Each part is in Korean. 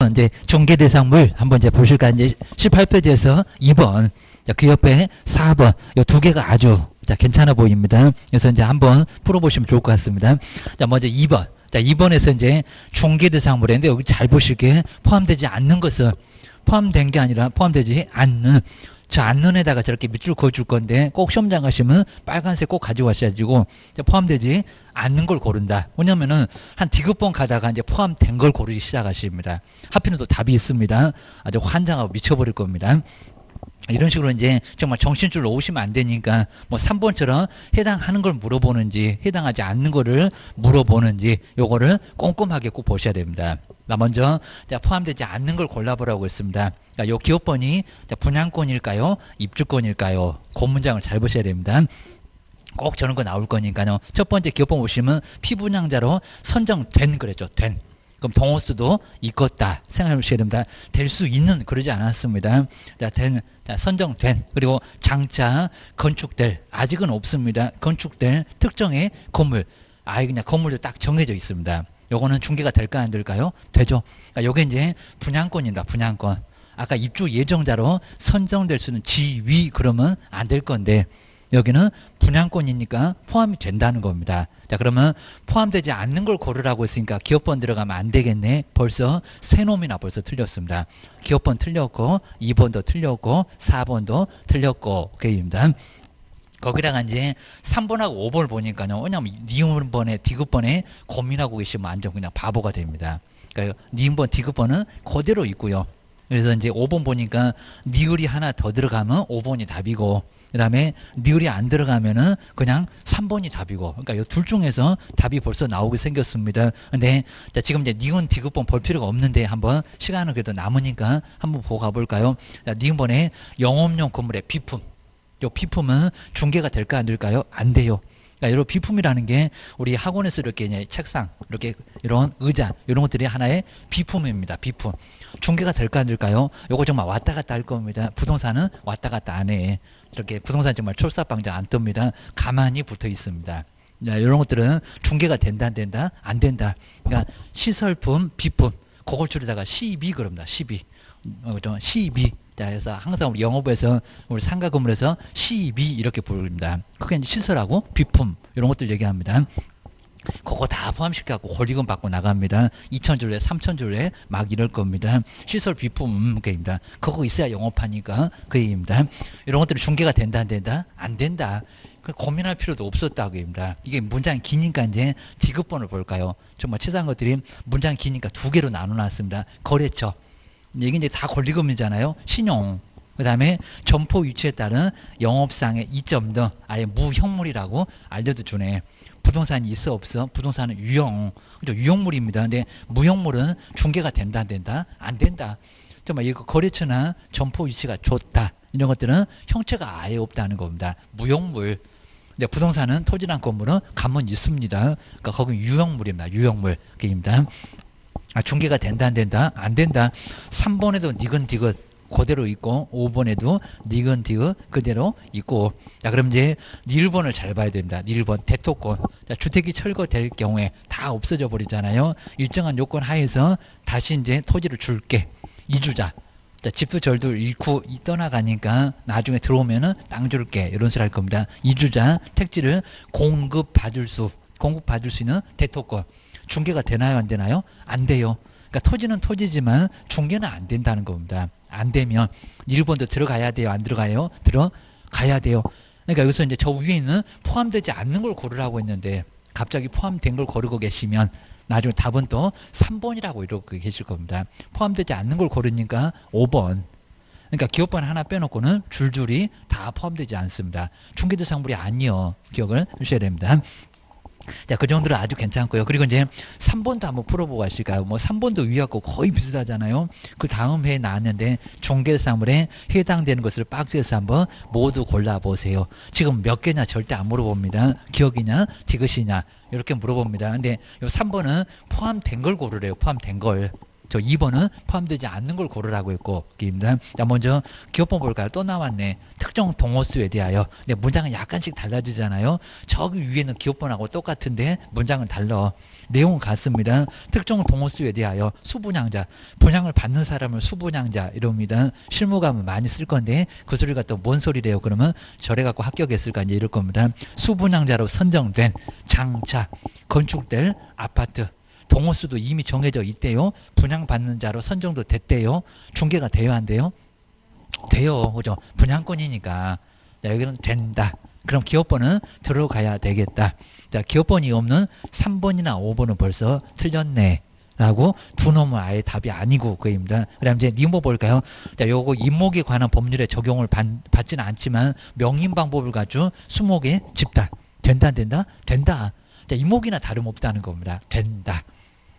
그래서 이제 중개대상물 한번 이제 보실까. 이제 18페이지에서 2번, 자, 그 옆에 4번, 이 두 개가 아주 자, 괜찮아 보입니다. 그래서 이제 한번 풀어보시면 좋을 것 같습니다. 자, 먼저 2번. 자, 2번에서 이제 중개대상물인데 여기 잘 보실게. 포함되지 않는 것은 포함된 게 아니라 포함되지 않는. 저 않는에다가 저렇게 밑줄 그어줄 건데 꼭 시험장 가시면 빨간색 꼭 가져가셔야지고 포함되지 않는 걸 고른다. 왜냐면은 한 디귿번 가다가 이제 포함된 걸 고르기 시작하십니다. 하필은 또 답이 있습니다. 아주 환장하고 미쳐버릴 겁니다. 이런 식으로 이제 정말 정신줄로 오시면 안 되니까 뭐 3번처럼 해당하는 걸 물어보는지 해당하지 않는 거를 물어보는지 요거를 꼼꼼하게 꼭 보셔야 됩니다. 먼저 포함되지 않는 걸 골라보라고 했습니다. 요 기업번이 분양권일까요? 입주권일까요? 그 문장을 잘 보셔야 됩니다. 꼭 저런 거 나올 거니까요. 첫 번째 기업번 보시면 피분양자로 선정된 그랬죠. 된. 그럼 동호수도 있겠다 생각해 보셔야 됩니다. 될 수 있는 그러지 않았습니다. 선정된 그리고 장차 건축될 아직은 없습니다. 건축될 특정의 건물 그냥 건물도 딱 정해져 있습니다. 요거는 중개가 될까 안 될까요? 되죠. 그러니까 요게 이제 분양권입니다. 분양권. 아까 입주 예정자로 선정될 수는 지위 그러면 안 될 건데 여기는 분양권이니까 포함이 된다는 겁니다. 자, 그러면 포함되지 않는 걸 고르라고 했으니까 기업번 들어가면 안 되겠네. 벌써 세 놈이나 벌써 틀렸습니다. 기업번 틀렸고 2번도 틀렸고 4번도 틀렸고 그입니다. 거기다가 이제 3번하고 5번을 보니까요. 왜냐면 니은번에 디귿번에 고민하고 계시면 완전 그냥 바보가 됩니다. 그러니까 니은번 디귿번은 그대로 있고요. 그래서 이제 5번 보니까 니을이 하나 더 들어가면 5번이 답이고 그 다음에 니을이 안 들어가면은 그냥 3번이 답이고 그러니까 이 둘 중에서 답이 벌써 나오게 생겼습니다. 근데 자, 지금 이제 니은 디귿번 볼 필요가 없는데 한번 시간은 그래도 남으니까 한번 보고 가볼까요? 자, 니은번에 영업용 건물의 비품 요 비품은 중개가 될까 안 될까요? 안 돼요. 그러니까 이런 비품이라는 게 우리 학원에서 이렇게 이제 책상, 이렇게 이런 의자 이런 것들이 하나의 비품입니다. 비품. 중개가 될까 안 될까요? 요거 정말 왔다 갔다 할 겁니다. 부동산은 왔다 갔다 안 해. 이렇게 부동산 정말 촐싹방정 안 뜹니다. 가만히 붙어 있습니다. 이런 것들은 중개가 된다 안 된다? 안 된다. 그러니까 시설품, 비품 그걸 줄이다가 시비 그럽니다. 시비. 시비. 자, 그래서 항상 우리 영업부에서 우리 상가 건물에서 시비 이렇게 부릅니다. 그게 이제 시설하고 비품 이런 것들 얘기합니다. 그거 다 포함시켜갖고 권리금 받고 나갑니다. 2,000줄에 3,000줄에 막 이럴 겁니다. 시설 비품 그입니다. 그거 있어야 영업하니까 그 얘기입니다. 이런 것들이 중개가 된다 안 된다? 안 된다. 고민할 필요도 없었다고 얘기입니다. 이게 문장이 기니까 이제 디귿번을 볼까요? 정말 치사한 것들이 문장이 기니까 두 개로 나눠놨습니다. 거래처. 이게 이제 다 권리금이잖아요. 신용. 그 다음에 점포 위치에 따른 영업상의 이점 등 아예 무형물이라고 알려도 주네. 부동산이 있어 없어? 부동산은 유형. 그죠? 유형물입니다. 근데 무형물은 중개가 된다 안 된다? 안 된다. 정말 이거 거래처나 점포 위치가 좋다. 이런 것들은 형체가 아예 없다는 겁니다. 무형물. 근데 부동산은 토지랑 건물은 가면 있습니다. 그러니까 거기 유형물입니다. 유형물. 그입니다. 중개가 된다 안 된다? 안 된다. 3번에도 니근디귿 그대로 있고 5번에도 니근디귿 그대로 있고 자 그럼 이제 니을번을 잘 봐야 됩니다. 니을번 대토권 자, 주택이 철거될 경우에 다 없어져 버리잖아요. 일정한 요건 하에서 다시 이제 토지를 줄게. 이주자 자, 집도 절도 잃고 떠나가니까 나중에 들어오면은 땅 줄게 이런 소리 할 겁니다. 이주자 택지를 공급받을 수 있는 대토권 중개가 되나요 안 되나요? 안 돼요. 그러니까 토지는 토지지만 중개는 안 된다는 겁니다. 안 되면 1번도 들어가야 돼요? 안 들어가요? 들어가야 돼요. 그러니까 여기서 이제 저 위에 있는 포함되지 않는 걸 고르라고 했는데 갑자기 포함된 걸 고르고 계시면 나중에 답은 또 3번이라고 이러고 계실 겁니다. 포함되지 않는 걸 고르니까 5번. 그러니까 기업번 하나 빼놓고는 줄줄이 다 포함되지 않습니다. 중개대상물이 아니요. 기억을 하셔야 됩니다. 자, 그 정도는 아주 괜찮고요. 그리고 이제 3번도 한번 풀어보고 가실까요? 뭐 3번도 위하고 거의 비슷하잖아요. 그 다음 회에 나왔는데 중개사물에 해당되는 것을 박스에서 한번 모두 골라보세요. 지금 몇 개냐 절대 안 물어봅니다. 기억이냐 디귿이냐 이렇게 물어봅니다. 근데 요 3번은 포함된 걸 고르래요. 포함된 걸. 저 2번은 포함되지 않는 걸 고르라고 했고, 입니다. 자, 먼저 기호번 볼까요? 또 나왔네. 특정 동호수에 대하여. 근데 문장은 약간씩 달라지잖아요. 저기 위에는 기호번하고 똑같은데 문장은 달라. 내용은 같습니다. 특정 동호수에 대하여 수분양자, 분양을 받는 사람을 수분양자 이럽니다. 실무감은 많이 쓸 건데 그 소리가 또 뭔 소리래요? 그러면 저래 갖고 합격했을까 이제 이럴 겁니다. 수분양자로 선정된 장차 건축될 아파트 동호수도 이미 정해져 있대요. 분양받는 자로 선정도 됐대요. 중개가 돼야 안 돼요? 돼요. 그죠? 분양권이니까. 자, 여기는 된다. 그럼 기호번은 들어가야 되겠다. 자, 기호번이 없는 3번이나 5번은 벌써 틀렸네. 라고 두 놈은 아예 답이 아니고 그입니다. 그다음 이제 니모 볼까요? 자, 요거 임목에 관한 법률에 적용을 받지는 않지만 명인 방법을 가지고 수목에 집다. 된다 안 된다? 된다. 자, 임목이나 다름없다는 겁니다. 된다.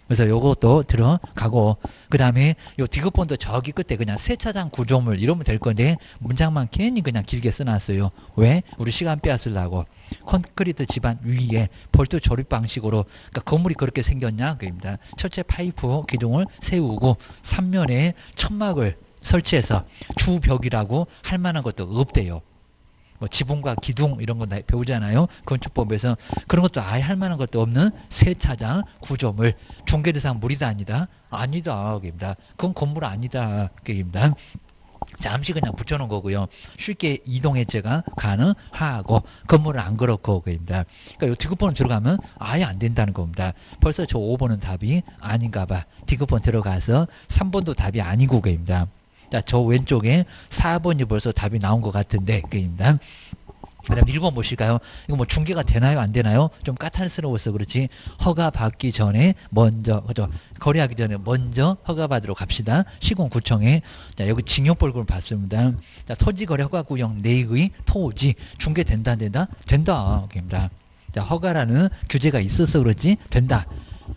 그래서 요것도 들어가고 그다음에 요 디귿번도 저기 끝에 그냥 세차장 구조물 이러면 될 건데 문장만 괜히 그냥 길게 써놨어요. 왜? 우리 시간 빼앗으려고. 콘크리트 집안 위에 볼트 조립 방식으로 그러니까 건물이 그렇게 생겼냐 그입니다. 철제 파이프 기둥을 세우고 3면에 천막을 설치해서 주벽이라고 할 만한 것도 없대요. 뭐 지붕과 기둥 이런 거 배우잖아요. 건축법에서 그런 것도 아예 할 만한 것도 없는 세차장 구조물 중개대상 무리다 아니다. 아니다. 그입니다. 그건 건물 아니다. 그입니다. 잠시 그냥 붙여놓은 거고요. 쉽게 이동해제가 가능하고 건물은 안 그렇고 그입니다. 그러니까 요 디귿번 들어가면 아예 안 된다는 겁니다. 벌써 저 5번은 답이 아닌가 봐. 디귿번 들어가서 3번도 답이 아니고 그입니다. 자, 저 왼쪽에 4번이 벌써 답이 나온 것 같은데, 그입니다. 그 다음 1번 보실까요? 이거 뭐 중개가 되나요? 안 되나요? 좀 까탈스러워서 그렇지. 허가 받기 전에 먼저, 그죠? 거래하기 전에 먼저 허가 받으러 갑시다. 시공구청에. 자, 여기 징역벌금을 받습니다. 자, 토지거래 허가구역 내의 토지. 중개 된다, 안 된다? 된다. 그입니다. 자, 허가라는 규제가 있어서 그렇지? 된다.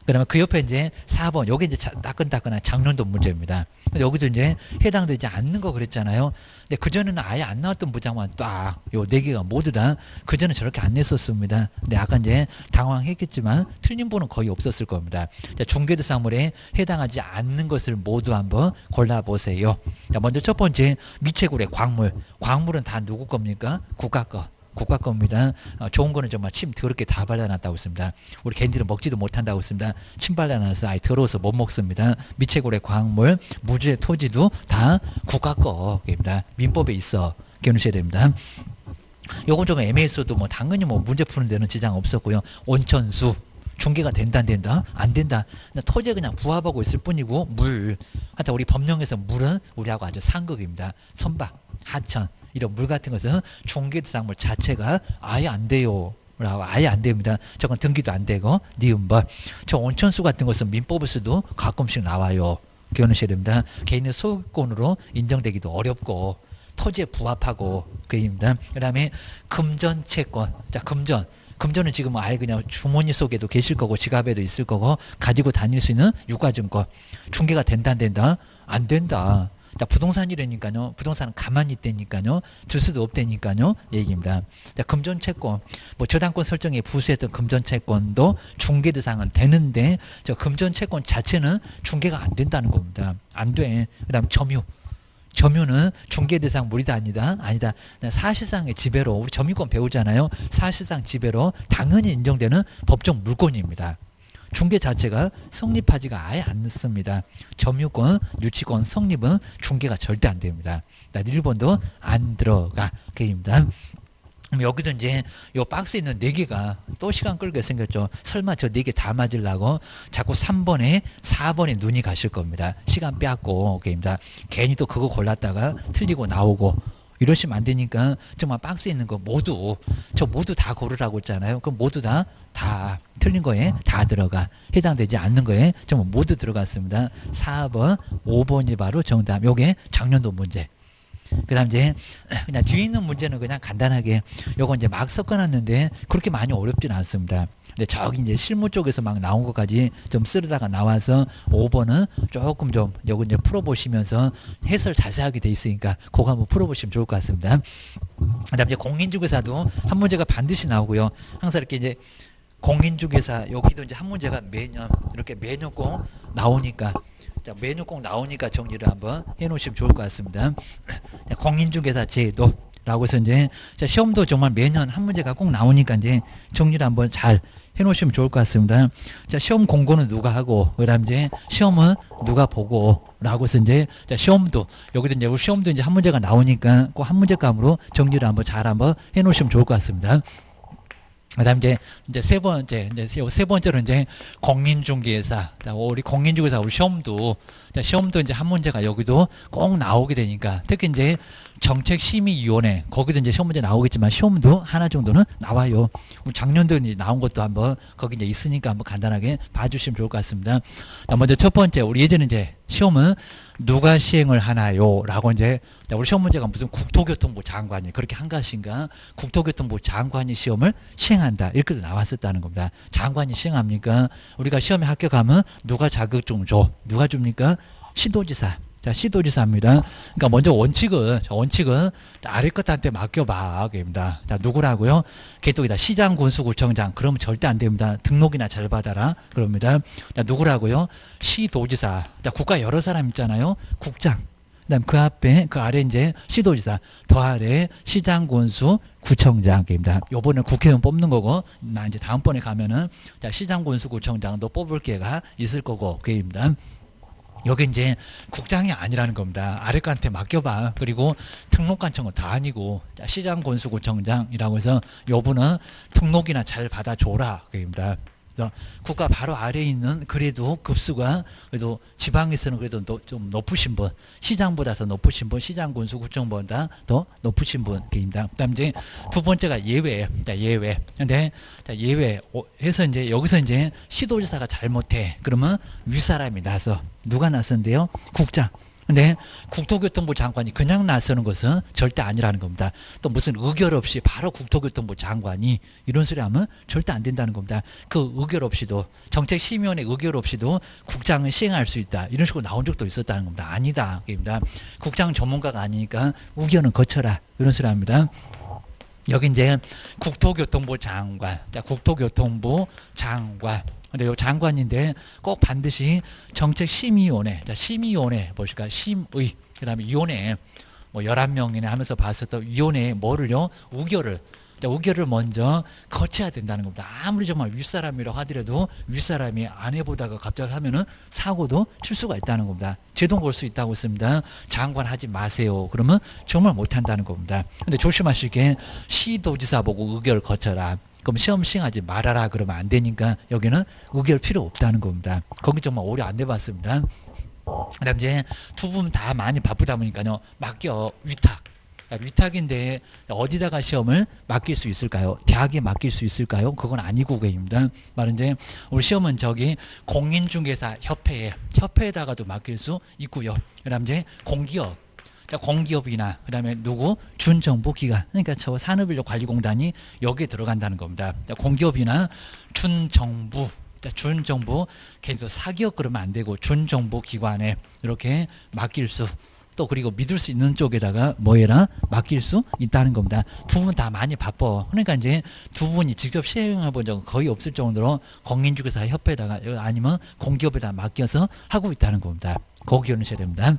그 다음에 그 옆에 이제 4번, 요게 이제 따끈따끈한 장년도 문제입니다. 여기도 이제 해당되지 않는 거 그랬잖아요. 근데 그전에는 아예 안 나왔던 부장만 딱, 요 4개가 모두 다 그전에 저렇게 안 냈었습니다. 근데 약간 이제 당황했겠지만 틀린 분은 거의 없었을 겁니다. 자, 중개대상물에 해당하지 않는 것을 모두 한번 골라보세요. 자, 먼저 첫 번째, 미채굴의 광물. 광물은 다 누구 겁니까? 국가 거. 국가 겁니다. 좋은 거는 정말 침 더럽게 다 발라놨다고 했습니다. 우리 개인들은 먹지도 못한다고 했습니다. 침 발라놔서 아예 더러워서 못 먹습니다. 미채굴의 광물, 무주의 토지도 다 국가 거입니다. 민법에 있어. 기억하셔야 됩니다. 요건 좀 애매했어도 뭐 당연히 뭐 문제 푸는 데는 지장 없었고요. 온천수. 중개가 된다 안 된다? 안 된다. 토지에 그냥 부합하고 있을 뿐이고 물. 하여튼 우리 법령에서 물은 우리하고 아주 상극입니다. 선박, 하천. 이런 물 같은 것은 중개대상물 자체가 아예 안 돼요. 아예 안 됩니다. 저건 등기도 안 되고 니은벌. 저 온천수 같은 것은 민법에서도 가끔씩 나와요. 기억하셔야 됩니다. 개인의 소유권으로 인정되기도 어렵고 토지에 부합하고 그입니다. 그 다음에 금전채권. 자, 금전은 지금 아예 그냥 주머니 속에도 계실 거고 지갑에도 있을 거고 가지고 다닐 수 있는 유가증권. 중개가 된다 안 된다? 안 된다. 자, 부동산이라니까요. 부동산은 가만히 있다니까요. 줄 수도 없다니까요. 얘기입니다. 자, 금전채권. 뭐 저당권 설정에 부수했던 금전채권도 중개 대상은 되는데 저 금전채권 자체는 중개가 안 된다는 겁니다. 안 돼. 그다음 점유는 중개 대상 무리다 아니다. 아니다. 사실상의 지배로 우리 점유권 배우잖아요. 사실상 지배로 당연히 인정되는 법적 물권입니다. 중개 자체가 성립하지가 아예 않습니다. 점유권, 유치권 성립은 중개가 절대 안 됩니다. 1번도 안 들어가. 그입니다. 여기도 이제 요 박스에 있는 4개가 또 시간 끌게 생겼죠. 설마 저 4개 다 맞으려고 자꾸 3번에 4번에 눈이 가실 겁니다. 시간 빼앗고 그입니다. 괜히 또 그거 골랐다가 틀리고 나오고 이러시면 안 되니까 정말 박스에 있는 거 모두 다 고르라고 했잖아요. 그럼 모두 다 틀린 거에 다 들어가. 해당되지 않는 거에 정말 모두 들어갔습니다. 4번, 5번이 바로 정답. 요게 작년도 문제. 그 다음 이제 그냥 뒤에 있는 문제는 그냥 간단하게 요거 이제 막 섞어놨는데 그렇게 많이 어렵진 않습니다. 근데 저기 이제 실무 쪽에서 막 나온 것까지 좀 쓰려다가 나와서 5번은 조금 좀 요거 이제 풀어보시면서 해설 자세하게 돼 있으니까 그거 한번 풀어보시면 좋을 것 같습니다. 그 다음 이제 공인중개사도 한 문제가 반드시 나오고요. 항상 이렇게 이제 공인중개사 여기도 이제 한 문제가 매년 이렇게 매년 꼭 나오니까 자, 메뉴 꼭 나오니까 정리를 한번 해놓으시면 좋을 것 같습니다. 자, 공인중개사 제도라고 해서 이제 자, 시험도 정말 매년 한 문제가 꼭 나오니까 이제 정리를 한번 잘 해놓으시면 좋을 것 같습니다. 자, 시험 공고는 누가 하고, 그 다음 이제 시험은 누가 보고, 라고 해서 이제, 자, 시험도, 여기도 이제 우리 시험도 이제 한 문제가 나오니까 꼭 한 문제감으로 정리를 한번 잘 한번 해놓으시면 좋을 것 같습니다. 그 다음 이제 세 번째로 이제 공인중개사. 자, 우리 공인중개사 우리 시험도, 자, 시험도 이제 한 문제가 여기도 꼭 나오게 되니까, 특히 이제 정책심의위원회, 거기도 이제 시험 문제 나오겠지만 시험도 하나 정도는 나와요. 작년도 이제 나온 것도 한번 거기 이제 있으니까 한번 간단하게 봐주시면 좋을 것 같습니다. 자, 먼저 첫 번째, 우리 예전에 이제 시험은 누가 시행을 하나요? 라고 이제, 우리 시험 문제가 무슨 국토교통부 장관이 그렇게 한 것인가? 국토교통부 장관이 시험을 시행한다. 이렇게 나왔었다는 겁니다. 장관이 시행합니까? 우리가 시험에 합격하면 누가 자격증 줘? 누가 줍니까? 시도지사. 자, 시도지사입니다. 그러니까 먼저 원칙은 아래 것한테 맡겨봐. 입니다. 자, 누구라고요? 개똥이다. 시장, 군수, 구청장. 그러면 절대 안 됩니다. 등록이나 잘 받아라. 그럽니다. 자, 누구라고요? 시도지사. 자, 국가 여러 사람 있잖아요. 국장. 그다음 그 앞에, 그 아래 이제 시도지사. 더 아래 시장, 군수, 구청장입니다. 요번에 국회의원 뽑는 거고, 나 이제 다음번에 가면은, 자, 시장, 군수, 구청장도 뽑을 기회가 있을 거고, 그입니다. 여기 이제 국장이 아니라는 겁니다. 아래 거한테 맡겨봐. 그리고 등록관청은 다 아니고, 자, 시장, 군수, 구청장이라고 해서 요분은 등록이나 잘 받아줘라. 그입니다. 그래서 국가 바로 아래에 있는 그래도 급수가 그래도 지방에서는 그래도 좀 높으신 분, 시장보다 더 높으신 분, 시장, 군수, 구청보다 더 높으신 분입니다. 그다음 이제 두 번째가 예외. 자, 예외. 근데 자, 예외 해서 이제 여기서 이제 시도지사가 잘못해. 그러면 윗사람이 나서 누가 나선대요? 국장. 근데 국토교통부 장관이 그냥 나서는 것은 절대 아니라는 겁니다. 또 무슨 의결 없이 바로 국토교통부 장관이 이런 소리 하면 절대 안 된다는 겁니다. 그 의결 없이도 정책심의원의 의결 없이도 국장은 시행할 수 있다. 이런 식으로 나온 적도 있었다는 겁니다. 아니다. 입니다. 국장은 전문가가 아니니까 의견은 거쳐라. 이런 소리 합니다. 여기 이제 국토교통부 장관. 자, 국토교통부 장관. 근데 요 장관인데 꼭 반드시 정책심의위원회, 자, 심의위원회 보실까? 심의, 그 다음에 위원회, 뭐 11명이나 하면서 봤을 때 위원회에 뭐를요? 의결을, 자, 의결을 먼저 거쳐야 된다는 겁니다. 아무리 정말 윗사람이라고 하더라도 윗사람이 안 해보다가 갑자기 하면은 사고도 칠 수가 있다는 겁니다. 제동 걸 수 있다고 했습니다. 장관 하지 마세요. 그러면 정말 못한다는 겁니다. 근데 조심하실 게 시도지사 보고 의결 거쳐라. 그럼 시험 시행하지 말아라 그러면 안 되니까 여기는 의결 필요 없다는 겁니다. 거기 정말 오래 안 돼봤습니다. 그다음 이제 두 분 다 많이 바쁘다 보니까요. 맡겨 위탁. 위탁인데 어디다가 시험을 맡길 수 있을까요? 대학에 맡길 수 있을까요? 그건 아니고 그입니다. 말은 이제 우리 시험은 저기 공인중개사 협회에다가도 맡길 수 있고요. 그다음 이제 공기업. 공기업이나 그다음에 누구 준정부기관 그러니까 저 산업인력관리공단이 여기에 들어간다는 겁니다. 공기업이나 준정부 계속 사기업 그러면 안 되고 준정부기관에 이렇게 맡길 수 또 그리고 믿을 수 있는 쪽에다가 뭐해라 맡길 수 있다는 겁니다. 두 분 다 많이 바빠. 그러니까 이제 두 분이 직접 시행해 본 적은 거의 없을 정도로 공인중개사 협회에다가 아니면 공기업에다 맡겨서 하고 있다는 겁니다. 거기 기억하셔야 됩니다.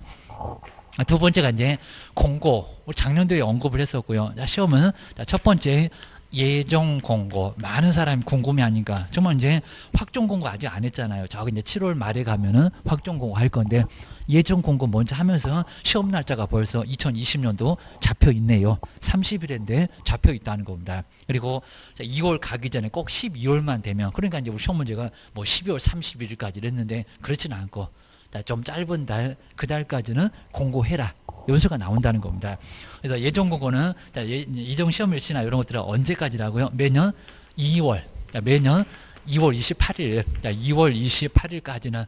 두 번째가 이제 공고. 작년도에 언급을 했었고요. 자, 시험은 자, 첫 번째 예정 공고. 많은 사람이 궁금해하니까 정말 이제 확정 공고 아직 안 했잖아요. 저기 이제 7월 말에 가면은 확정 공고 할 건데 예정 공고 먼저 하면서 시험 날짜가 벌써 2020년도 잡혀 있네요. 30일인데 잡혀 있다는 겁니다. 그리고 2월 가기 전에 꼭 12월만 되면 그러니까 이제 우리 시험 문제가 뭐 12월 31일까지 했는데 그렇지는 않고 좀 짧은 달, 그 달까지는 공고해라. 연수가 나온다는 겁니다. 그래서 예정 공고는 예정 시험 일시나 이런 것들은 언제까지라고요? 매년 2월, 매년 2월 28일, 2월 28일까지는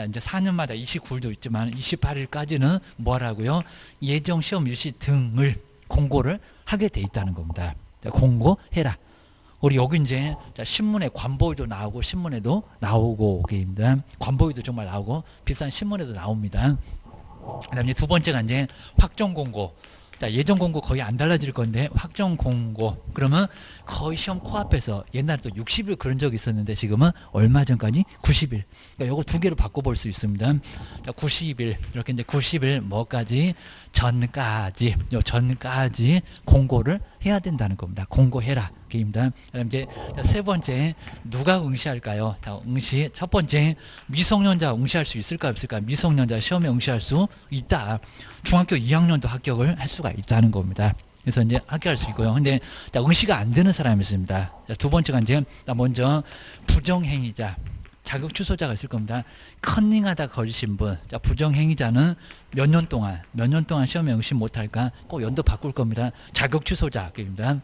이제 4년마다 29일도 있지만 28일까지는 뭐라고요? 예정 시험 일시 등을 공고를 하게 돼 있다는 겁니다. 공고해라. 우리 여기 이제 신문에 관보위도 나오고 신문에도 나오고 게입니다. 관보위도 정말 나오고 비싼 신문에도 나옵니다. 그다음에 두 번째가 이제 확정 공고. 자, 예전 공고 거의 안 달라질 건데 확정 공고 그러면 거의 시험 코앞에서 옛날에 또 60일 그런 적이 있었는데 지금은 얼마 전까지 90일. 그러니까 요거 두 개로 바꿔볼 수 있습니다. 자, 90일 이렇게 이제 90일 뭐까지 전까지 요 전까지 공고를 해야 된다는 겁니다. 공고해라. 입니다. 그다음 이제 세 번째 누가 응시할까요? 자, 응시 첫 번째 미성년자 응시할 수 있을까 없을까? 미성년자 시험에 응시할 수 있다. 중학교 2학년도 합격을 할 수가 있다는 겁니다. 그래서 이제 합격할 수 있고요. 근데 자, 응시가 안 되는 사람이 있습니다. 자, 두 번째가 이제 먼저 부정행위자 자격 취소자가 있을 겁니다. 컨닝하다 걸리신 분, 자, 부정행위자는 몇 년 동안 시험에 응시 못할까? 꼭 연도 바꿀 겁니다. 자격 취소자입니다.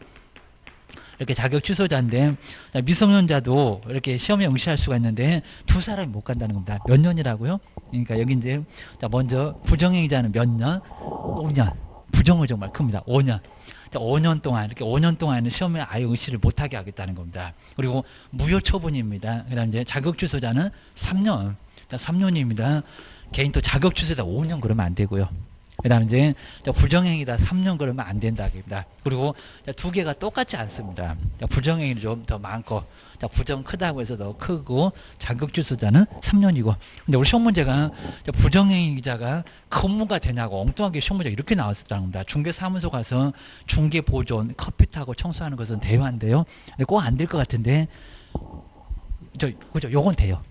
이렇게 자격 취소자인데 미성년자도 이렇게 시험에 응시할 수가 있는데 두 사람이 못 간다는 겁니다. 몇 년이라고요? 그러니까 여기 이제 자, 먼저 부정행위자는 몇 년? 5년. 부정은 정말 큽니다. 5년. 자, 5년 동안 이렇게 5년 동안은 시험에 아예 응시를 못하게 하겠다는 겁니다. 그리고 무효 처분입니다. 그다음 이제 자격 취소자는 3년. 자, 3년입니다. 개인 또 자격 취소자 5년 그러면 안 되고요. 그 다음에 이제 부정행위다 3년 그러면 안 된다입니다. 그리고 두 개가 똑같지 않습니다. 부정행위는 좀 더 많고 부정 크다고 해서 더 크고 자격 취소자는 3년이고 근데 우리 시험 문제가 부정행위자가 근무가 되냐고 엉뚱하게 시험 문제가 이렇게 나왔었다는 겁니다. 중개사무소 가서 중개보존 커피 타고 청소하는 것은 대화인데요. 근데 꼭 안 될 것 같은데 그죠? 요건 돼요.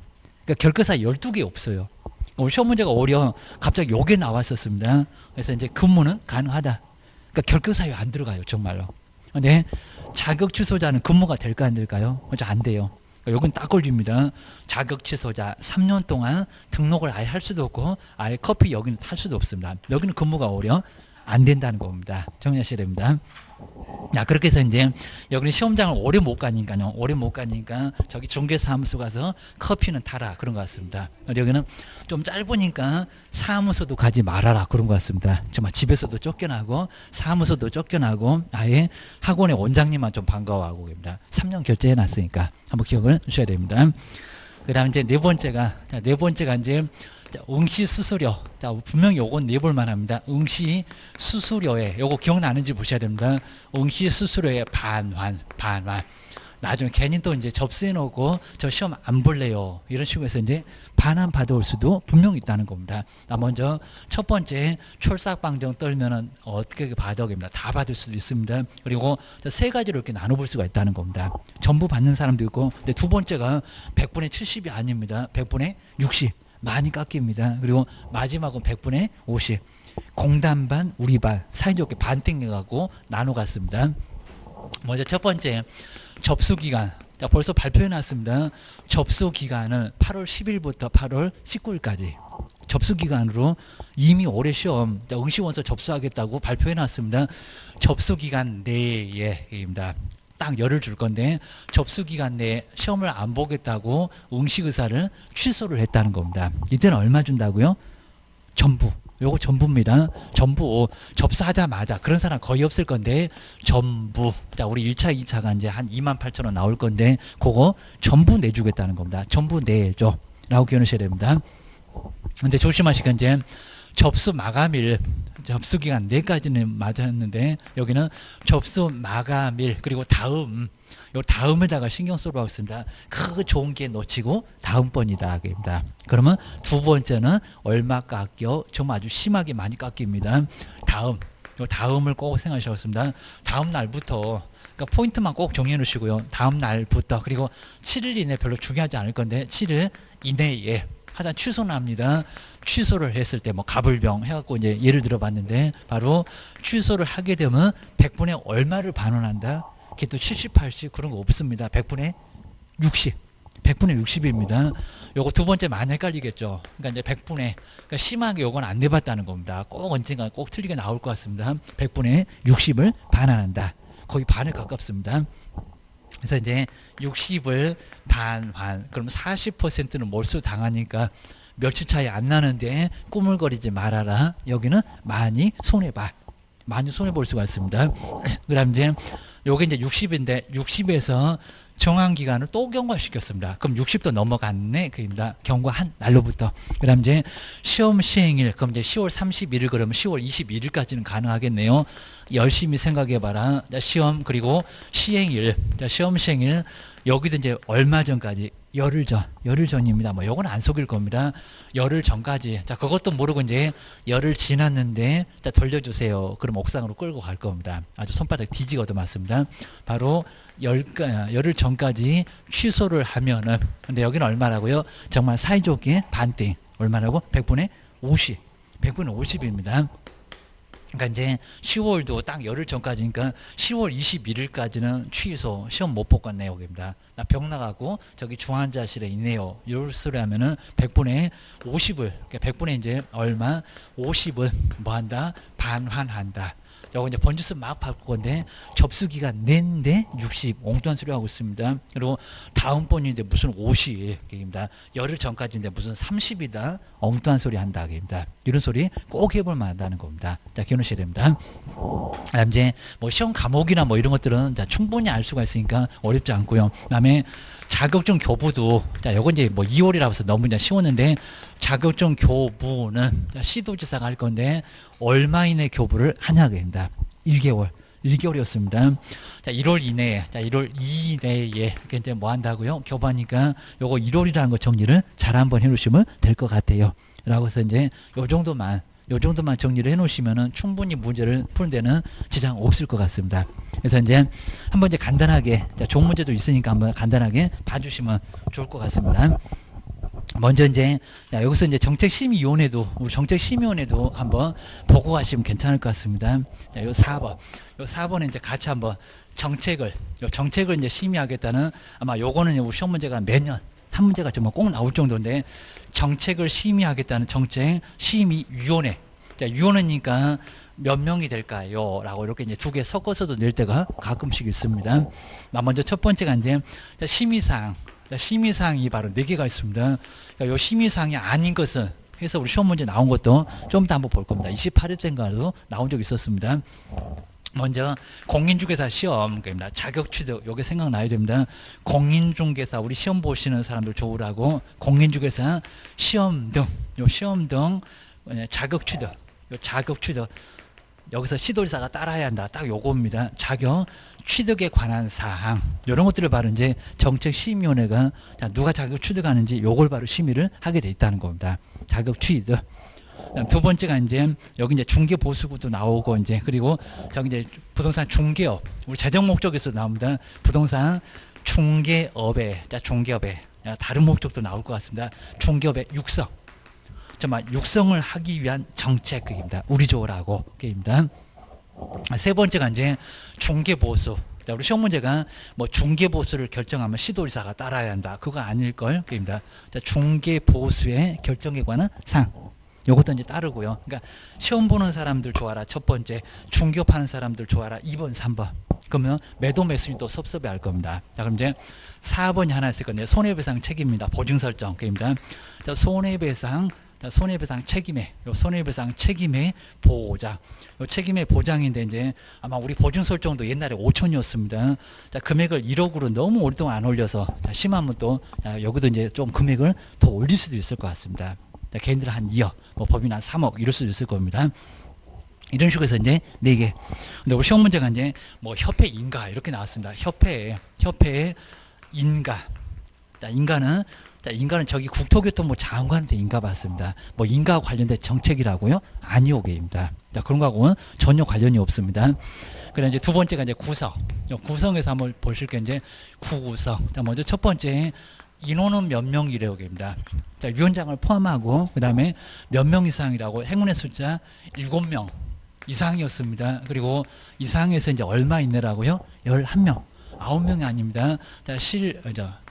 그러니까 결과사 12개 없어요. 우리 시험 문제가 오히려 갑자기 요게 나왔었습니다. 그래서 이제 근무는 가능하다. 그러니까 결격 사유에 안 들어가요, 정말로. 근데 자격 취소자는 근무가 될까 안 될까요? 안 돼요. 그러니까 요건 딱 걸립니다. 자격 취소자 3년 동안 등록을 아예 할 수도 없고 아예 커피 여기는 탈 수도 없습니다. 여기는 근무가 오히려 안 된다는 겁니다. 정리하셔야 됩니다. 야, 그렇게 해서 이제 여기는 시험장을 오래 못 가니까 저기 중개사무소 가서 커피는 타라 그런 것 같습니다. 여기는 좀 짧으니까 사무소도 가지 말아라 그런 것 같습니다. 정말 집에서도 쫓겨나고 사무소도 쫓겨나고 아예 학원의 원장님만 좀 반가워하고 계십니다. 3년 결제해 놨으니까 한번 기억을 하셔야 됩니다. 그 다음 이제 네 번째가 이제 응시 수수료. 자, 분명히 요건 내볼 만합니다. 응시 수수료에 요거 기억나는지 보셔야 됩니다. 응시 수수료의 반환. 나중에 괜히 또 이제 접수해 놓고 저 시험 안 볼래요. 이런 식으로 해서 이제 반환 받아올 수도 분명히 있다는 겁니다. 먼저 첫 번째 철삭방정 떨면은 어떻게 받아오겠습니다. 다 받을 수도 있습니다. 그리고 세 가지로 이렇게 나눠볼 수가 있다는 겁니다. 전부 받는 사람도 있고, 근데 두 번째가 100분의 70이 아닙니다. 100분의 60. 많이 깎입니다. 그리고 마지막은 100분의 50. 공단 반, 우리 반, 사이좋게 반띵해갖고 나눠 갔습니다. 먼저 첫 번째, 접수기간. 자, 벌써 발표해 놨습니다. 접수기간은 8월 10일부터 8월 19일까지. 접수기간으로 이미 올해 시험, 응시원서 접수하겠다고 발표해 놨습니다. 접수기간 내에입니다. 딱 열을 줄 건데 접수기간 내에 시험을 안 보겠다고 응시 의사를 취소를 했다는 겁니다. 이제는 얼마 준다고요? 전부. 요거 전부입니다. 전부 접수하자마자 그런 사람 거의 없을 건데 전부. 자, 우리 1차, 2차가 이제 한 28,000원 나올 건데 그거 전부 내주겠다는 겁니다. 전부 내줘. 라고 기억하셔야 됩니다. 근데 조심하시고 이제 접수 마감일, 접수기간 4가지는 맞았는데 여기는 접수 마감일 그리고 다음, 요 다음에다가 신경 쓰도록 하겠습니다. 그 좋은 기회 놓치고 다음번이다. 그러면 두 번째는 얼마 깎여? 정말 아주 심하게 많이 깎입니다. 다음, 요 다음을 꼭 생각하셔야겠습니다. 다음 날부터 그러니까 포인트만 꼭 정리해 놓으시고요. 다음 날부터 그리고 7일 이내 별로 중요하지 않을 건데 7일 이내에 하다 취소는 합니다. 취소를 했을 때 뭐 가불병 해갖고 이제 예를 들어봤는데 바로 취소를 하게 되면 100분의 얼마를 반환한다? 그게 또 70, 80 그런 거 없습니다. 100분의 60. 100분의 60입니다. 요거 두 번째 많이 헷갈리겠죠. 그러니까 이제 100분의 그러니까 심하게 요건 안 내봤다는 겁니다. 꼭 언젠가 꼭 틀리게 나올 것 같습니다. 100분의 60을 반환한다. 거의 반에 가깝습니다. 그래서 이제 60을 반환. 그럼 40%는 몰수 당하니까 며칠 차이 안 나는데 꾸물거리지 말아라. 여기는 많이 손해봐. 많이 손해볼 수가 있습니다. 그 다음 이제 요게 이제 60인데 60에서 정한 기간을 또 경과시켰습니다. 그럼 60도 넘어갔네. 그입니다. 경과한 날로부터. 그 다음 이제 시험 시행일. 그럼 이제 10월 31일 그러면 10월 21일까지는 가능하겠네요. 열심히 생각해봐라. 자, 시험, 그리고 시행일. 자, 시험 시행일. 여기도 이제 얼마 전까지 열흘 전입니다. 뭐 요건 안 속일 겁니다. 열흘 전까지. 자, 그것도 모르고 이제 열흘 지났는데 자, 돌려주세요. 그럼 옥상으로 끌고 갈 겁니다. 아주 손바닥 뒤지고도 맞습니다. 바로 열흘 전까지 취소를 하면은, 근데 여기는 얼마라고요? 정말 사이좋게 반띵. 얼마라고? 100분의 50. 100분의 50입니다. 그러니까 이제 10월도 딱 열흘 전까지니까 10월 21일까지는 취소, 시험 못 뽑겠네요. 여기입니다. 나 병 나가고 저기 중환자실에 있네요. 이럴 소리 하면은 100분의 50을, 그러니까 100분의 이제 얼마? 50을 뭐 한다? 반환한다. 요거 이제 번지수 막 바꿀 건데 접수 기간 낸데 60 엉뚱한 소리 하고 있습니다. 그리고 다음번인데 무슨 50입니다. 열흘 전까지인데 무슨 30이다. 엉뚱한 소리 한다입니다. 이런 소리 꼭 해볼 만하다는 겁니다. 자, 기억하셔야 됩니다. 그다음 이제 뭐 시험 과목이나 뭐 이런 것들은 자, 충분히 알 수가 있으니까 어렵지 않고요. 그다음에 자격증 교부도, 자, 요건 이제 뭐 2월이라고 해서 너무 이제 쉬웠는데, 자격증 교부는 자, 시도지사가 할 건데, 얼마 이내 교부를 하냐입니다. 1개월. 1개월이었습니다. 자, 1월 이내에, 자, 1월 이내에, 이제 뭐 한다고요? 교부하니까 요거 1월이라는 거 정리를 잘 한번 해 놓으시면 될 것 같아요. 라고 해서 이제 요 정도만 정리를 해 놓으시면은 충분히 문제를 푸는 데는 지장 없을 것 같습니다. 그래서 이제 한번 이제 간단하게, 자, 좋은 문제도 있으니까 한번 간단하게 봐주시면 좋을 것 같습니다. 먼저 이제, 야, 여기서 이제 우리 정책심의위원회도 한번 보고 가시면 괜찮을 것 같습니다. 자, 요 4번에 이제 같이 한번 정책을 이제 심의하겠다는, 아마 요거는 우리 시험 문제가 매년 한 문제가 정말 꼭 나올 정도인데, 정책을 심의하겠다는 정책심의위원회. 자, 위원회니까 몇 명이 될까요? 라고 이렇게 이제 두 개 섞어서도 낼 때가 가끔씩 있습니다. 먼저 첫 번째가 이제 심의사항이 바로 4개가 있습니다. 그러니까 요 심의사항이 아닌 것은 해서 우리 시험 문제 나온 것도 좀 더 한번 볼 겁니다. 28일째인가도 나온 적이 있었습니다. 먼저 공인중개사 시험입니다. 자격 취득, 요게 생각나야 됩니다. 공인중개사, 우리 시험 보시는 사람들 좋으라고 공인중개사 시험 등, 요 시험 등 자격 취득, 여기서 시도지사가 따라야 한다. 딱 요겁니다. 자격 취득에 관한 사항, 이런 것들을 바로 이제 정책심의위원회가 누가 자격 취득하는지 요걸 바로 심의를 하게 돼 있다는 겁니다. 자격 취득. 두 번째가 이제 여기 이제 중개보수구도 나오고, 이제 그리고 저기 이제 부동산 중개업, 우리 재정 목적에서 나옵니다. 부동산 중개업에, 다른 목적도 나올 것 같습니다. 중개업의 육성, 정말 육성을 하기 위한 정책입니다. 우리 쪽으로 게임입니다. 세 번째가 이제 중개보수. 자, 우리 시험 문제가 뭐 중개보수를 결정하면 시도지사가 따라야 한다. 그거 아닐걸? 게임입니다. 자, 중개보수의 결정에 관한 사항. 요것도 이제 따르고요. 그러니까 시험 보는 사람들 좋아라. 첫 번째, 중개업하는 사람들 좋아라. 2번, 3번. 그러면 매도 매수인이 또 섭섭해 할 겁니다. 자, 그럼 이제 4번이 하나 있을 건데, 손해배상 책임입니다. 보증 설정. 게임입니다. 자, 손해배상 책임의 보장. 요 책임의 보장인데, 이제 아마 우리 보증 설정도 옛날에 5천이었습니다. 자, 금액을 1억으로 너무 오랫동안 안 올려서, 자, 심하면 또, 여기도 이제 좀 금액을 더 올릴 수도 있을 것 같습니다. 자, 개인들은 한 2억, 뭐 법인 한 3억 이럴 수도 있을 겁니다. 이런 식으로 해서 이제 4개. 근데 우리 시험 문제가 이제 뭐 협회 인가 이렇게 나왔습니다. 협회의 인가. 자, 인가는 저기 국토교통부 장관한테 인가 받습니다. 뭐 인가와 관련된 정책이라고요? 아니오게입니다. 자, 그런 거하고는 전혀 관련이 없습니다. 그다음 이제 두 번째가 이제 구성. 구성에서 한번 보실 게 이제 구구성. 자, 먼저 첫 번째, 인원은 몇 명이래요입니다. 자, 위원장을 포함하고 그다음에 몇 명 이상이라고, 행운의 숫자 7명 이상이었습니다. 그리고 이상에서 이제 얼마 있네라고요? 11명. 9명이 아닙니다. 자,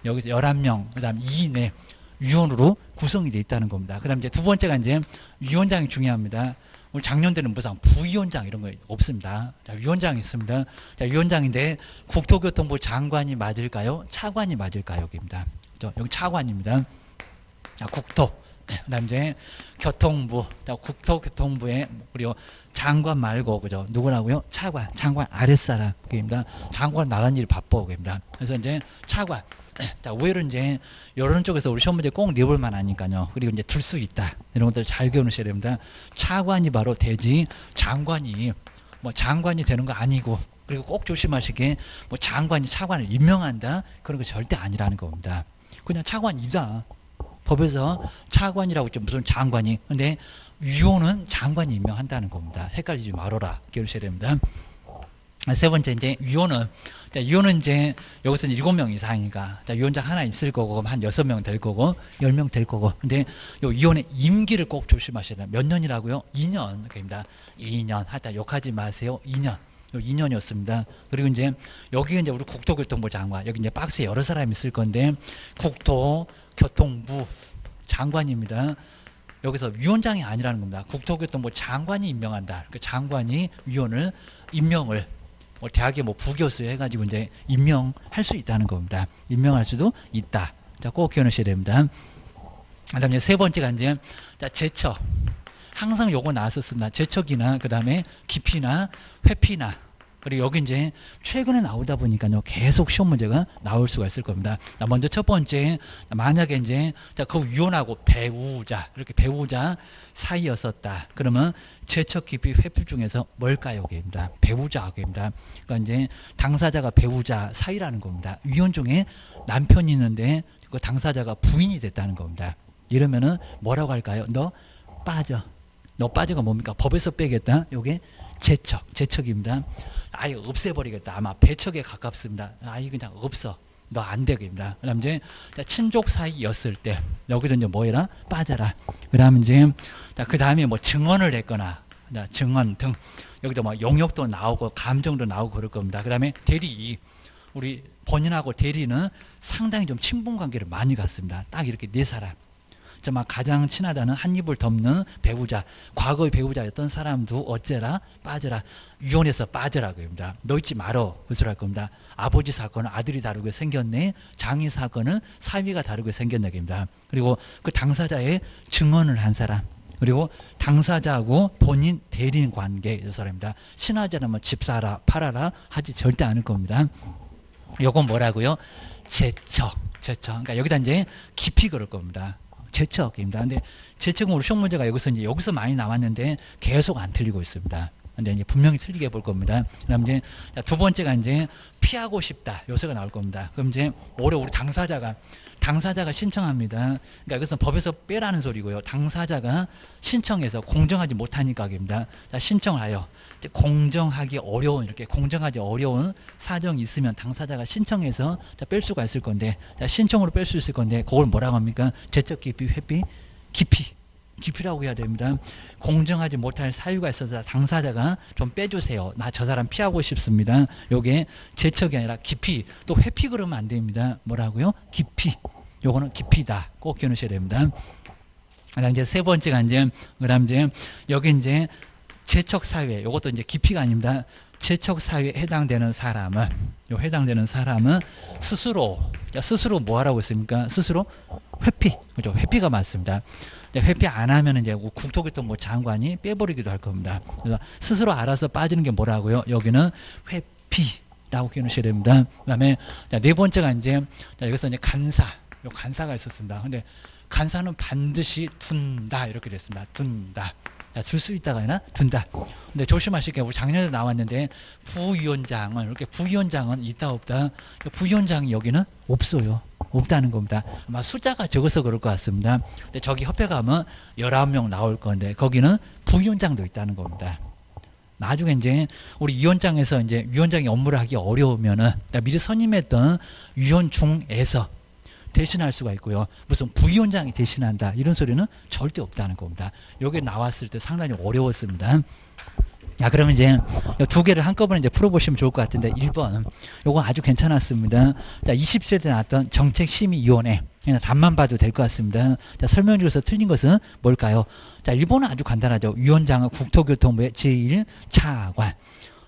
여기서 11명, 그다음 2 이내 위원으로 구성이 되어 있다는 겁니다. 그다음 이제 두 번째가 이제 위원장이 중요합니다. 우리 작년에는 무슨 부위원장 이런 거 없습니다. 자, 위원장이 있습니다. 자, 위원장인데 국토교통부 장관이 맞을까요? 차관이 맞을까요? 여기입니다. 여기 차관입니다. 자, 그다음 이제 교통부, 국토교통부에 그리고 장관 말고 그죠? 누구라고요? 차관, 장관 아랫사람입니다. 장관 나간 일 바빠입니다. 그래서 이제 차관. 자, 오히려 이제 이런 쪽에서 우리 시험 문제 꼭 내볼 만하니까요. 그리고 이제 둘 수 있다. 이런 것들 잘 기억하셔야 됩니다. 차관이 바로 되지 장관이 뭐 장관이 되는 거 아니고, 그리고 꼭 조심하시게 뭐 장관이 차관을 임명한다 그런 거 절대 아니라는 겁니다. 그냥 차관이다. 법에서 차관이라고 했죠. 무슨 장관이. 근데 위원은 장관이 임명한다는 겁니다. 헷갈리지 말아라. 기억하셔야 됩니다. 세 번째 이제 위원은, 자, 위원은 이제 여기서 7명 이상이니까, 자, 위원장 하나 있을 거고 한 6명 될 거고 10명 될 거고. 근데 요 위원의 임기를 꼭 조심하셔야 돼요. 몇 년이라고요? 2년. 그입니다. 2년. 하여튼 욕하지 마세요. 2년. 2년이었습니다. 그리고 이제 여기 이제 우리 국토교통부 장관, 여기 이제 박스에 여러 사람이 있을 건데 국토교통부 장관입니다. 여기서 위원장이 아니라는 겁니다. 국토교통부 장관이 임명한다. 그 장관이 위원을 임명을 뭐 대학의 뭐 부교수 해가지고 이제 임명할 수 있다는 겁니다. 임명할 수도 있다. 자, 꼭 기억하셔야 됩니다. 그다음에 세 번째가 이제 자, 제척. 항상 요거 나왔었습니다. 제척이나 그다음에 깊이나 회피나. 그리고 여기 이제 최근에 나오다 보니까요, 계속 시험 문제가 나올 수가 있을 겁니다. 먼저 첫 번째, 만약에 이제 그 위원하고 배우자, 이렇게 배우자 사이였었다. 그러면 제척 깊이 회피 중에서 뭘까요? 입니다. 배우자입니다. 그러니까 이제 당사자가 배우자 사이라는 겁니다. 위원 중에 남편이 있는데 그 당사자가 부인이 됐다는 겁니다. 이러면은 뭐라고 할까요? 너 빠져. 너 빠져가 뭡니까? 법에서 빼겠다. 요게 제척입니다. 아예 없애버리겠다. 아마 배척에 가깝습니다. 아예 그냥 없어. 너 안 되겠습니다. 그 다음 이제 친족 사이였을 때 여기서 이제 뭐 해라? 빠져라. 그 다음 이제 그 다음에 뭐 증언을 했거나 증언 등 여기도 뭐 용역도 나오고 감정도 나오고 그럴 겁니다. 그 다음에 대리, 우리 본인하고 대리는 상당히 좀 친분 관계를 많이 갖습니다. 딱 이렇게 네 사람. 정말 가장 친하다는 한 입을 덮는 배우자, 과거의 배우자였던 사람도 어째라 빠져라, 위원회에서 빠져라 그럽니다. 너 있지 말어 그소리 할 겁니다. 아버지 사건은 아들이 다르게 생겼네, 장인 사건은 사위가 다르게 생겼네 그럽니다. 그리고 그 당사자의 증언을 한 사람, 그리고 당사자하고 본인 대리인 관계 이 사람입니다. 친하지 않으면 집 사라 팔아라 하지 절대 않을 겁니다. 요건 뭐라고요? 제척. 그러니까 여기다 이제 깊이 그럴 겁니다. 제척입니다. 근데 제척은 우리 시험 문제가 여기서 많이 나왔는데 계속 안 틀리고 있습니다. 근데 이제 분명히 틀리게 볼 겁니다. 그다음 이제 두 번째가 이제 피하고 싶다. 요소가 나올 겁니다. 그럼 이제 올해 우리 당사자가 신청합니다. 그러니까 여기서 법에서 빼라는 소리고요. 당사자가 신청해서 공정하지 못하니까입니다. 자, 신청을 하여 공정하기 어려운, 이렇게 공정하지 어려운 사정이 있으면 당사자가 신청해서 뺄 수가 있을 건데, 신청으로 뺄 수 있을 건데 그걸 뭐라고 합니까? 제적 깊이, 회피, 깊이라고 해야 됩니다. 공정하지 못할 사유가 있어서 당사자가 좀 빼주세요. 나 저 사람 피하고 싶습니다. 요게 제척이 아니라 깊이. 또 회피 그러면 안 됩니다. 뭐라고요? 깊이. 요거는 깊이다. 꼭 기억하셔야 됩니다. 그다음 이제 세 번째가 이제, 그다음 이제 여기 이제 제척 사유에, 요것도 이제 깊이가 아닙니다. 제척 사유에 해당되는 사람은, 스스로 뭐 하라고 했습니까? 스스로 회피. 그죠? 회피가 맞습니다. 회피 안 하면 이제 국토교통부 장관이 빼버리기도 할 겁니다. 그래서 스스로 알아서 빠지는 게 뭐라고요? 여기는 회피라고 기억하셔야 됩니다. 그 다음에 네 번째가 이제, 여기서 이제 간사가 있었습니다. 근데 간사는 반드시 둔다. 이렇게 됐습니다. 둔다. 줄 수 있다가 아니라 둔다. 근데 조심하실 게, 우리 작년에 나왔는데 부위원장은 있다 없다. 부위원장이 여기는 없어요. 없다는 겁니다. 아마 숫자가 적어서 그럴 것 같습니다. 근데 저기 협회 가면 19명 나올 건데 거기는 부위원장도 있다는 겁니다. 나중에 이제 우리 위원장에서 이제 위원장이 업무를 하기 어려우면은 미리 선임했던 위원 중에서 대신할 수가 있고요. 무슨 부위원장이 대신한다 이런 소리는 절대 없다는 겁니다. 이게 나왔을 때 상당히 어려웠습니다. 자, 그러면 이제 두 개를 한꺼번에 이제 풀어보시면 좋을 것 같은데, 1번 요거 아주 괜찮았습니다. 자, 20세대 때 나왔던 정책심의위원회, 그냥 답만 봐도 될 것 같습니다. 자, 설명 중에서 틀린 것은 뭘까요? 자, 1번은 아주 간단하죠. 위원장은 국토교통부의 제1차관.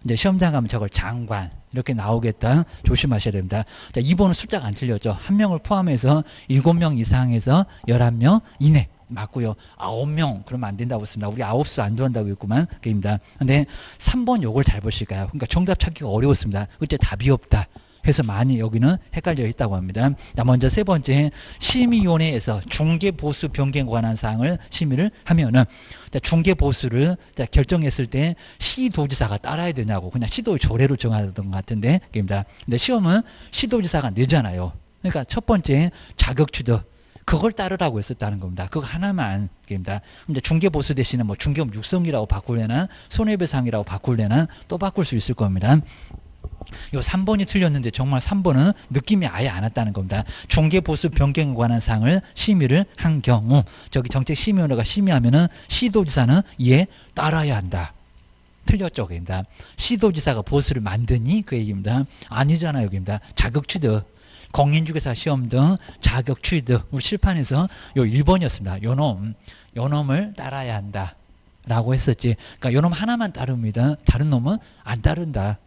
이제 시험장 가면 저걸 장관 이렇게 나오겠다. 조심하셔야 됩니다. 자, 2번은 숫자가 안 틀렸죠. 한 명을 포함해서 7명 이상에서 11명 이내. 맞고요. 9명 그러면 안 된다고 했습니다. 우리 9수 안 들어간다고 했구만. 그입니다. 근데 3번 요걸 잘 보실까요? 그러니까 정답 찾기가 어려웠습니다. 그때 답이 없다. 그래서 많이 여기는 헷갈려 있다고 합니다. 자, 먼저 세 번째, 심의위원회에서 중개보수 변경에 관한 사항을 심의를 하면은, 자, 중개보수를 결정했을 때 시도지사가 따라야 되냐고, 그냥 시도의 조례로 정하던 것 같은데, 그입니다. 근데 시험은 시도지사가 내잖아요. 그러니까 첫 번째, 자격 취득. 그걸 따르라고 했었다는 겁니다. 그거 하나만, 그입니다. 이제 중개보수 대신에 뭐 중개업 육성이라고 바꿀래나, 손해배상이라고 바꿀래나, 또 바꿀 수 있을 겁니다. 요 3번이 틀렸는데 정말 3번은 느낌이 아예 안 왔다는 겁니다. 중개보수 변경에 관한 사항을 심의를 한 경우 저기 정책심의위원회가 심의하면은 시도지사는 이에 따라야 한다. 틀렸죠, 여기입니다. 시도지사가 보수를 만드니 그 얘기입니다. 아니잖아요, 여기입니다. 자격취득, 공인중개사 시험 등 자격취득 우리 칠판에서 요 1번이었습니다. 요놈을 따라야 한다 라고 했었지. 그러니까 요놈 하나만 따릅니다. 다른 놈은 안 따른다.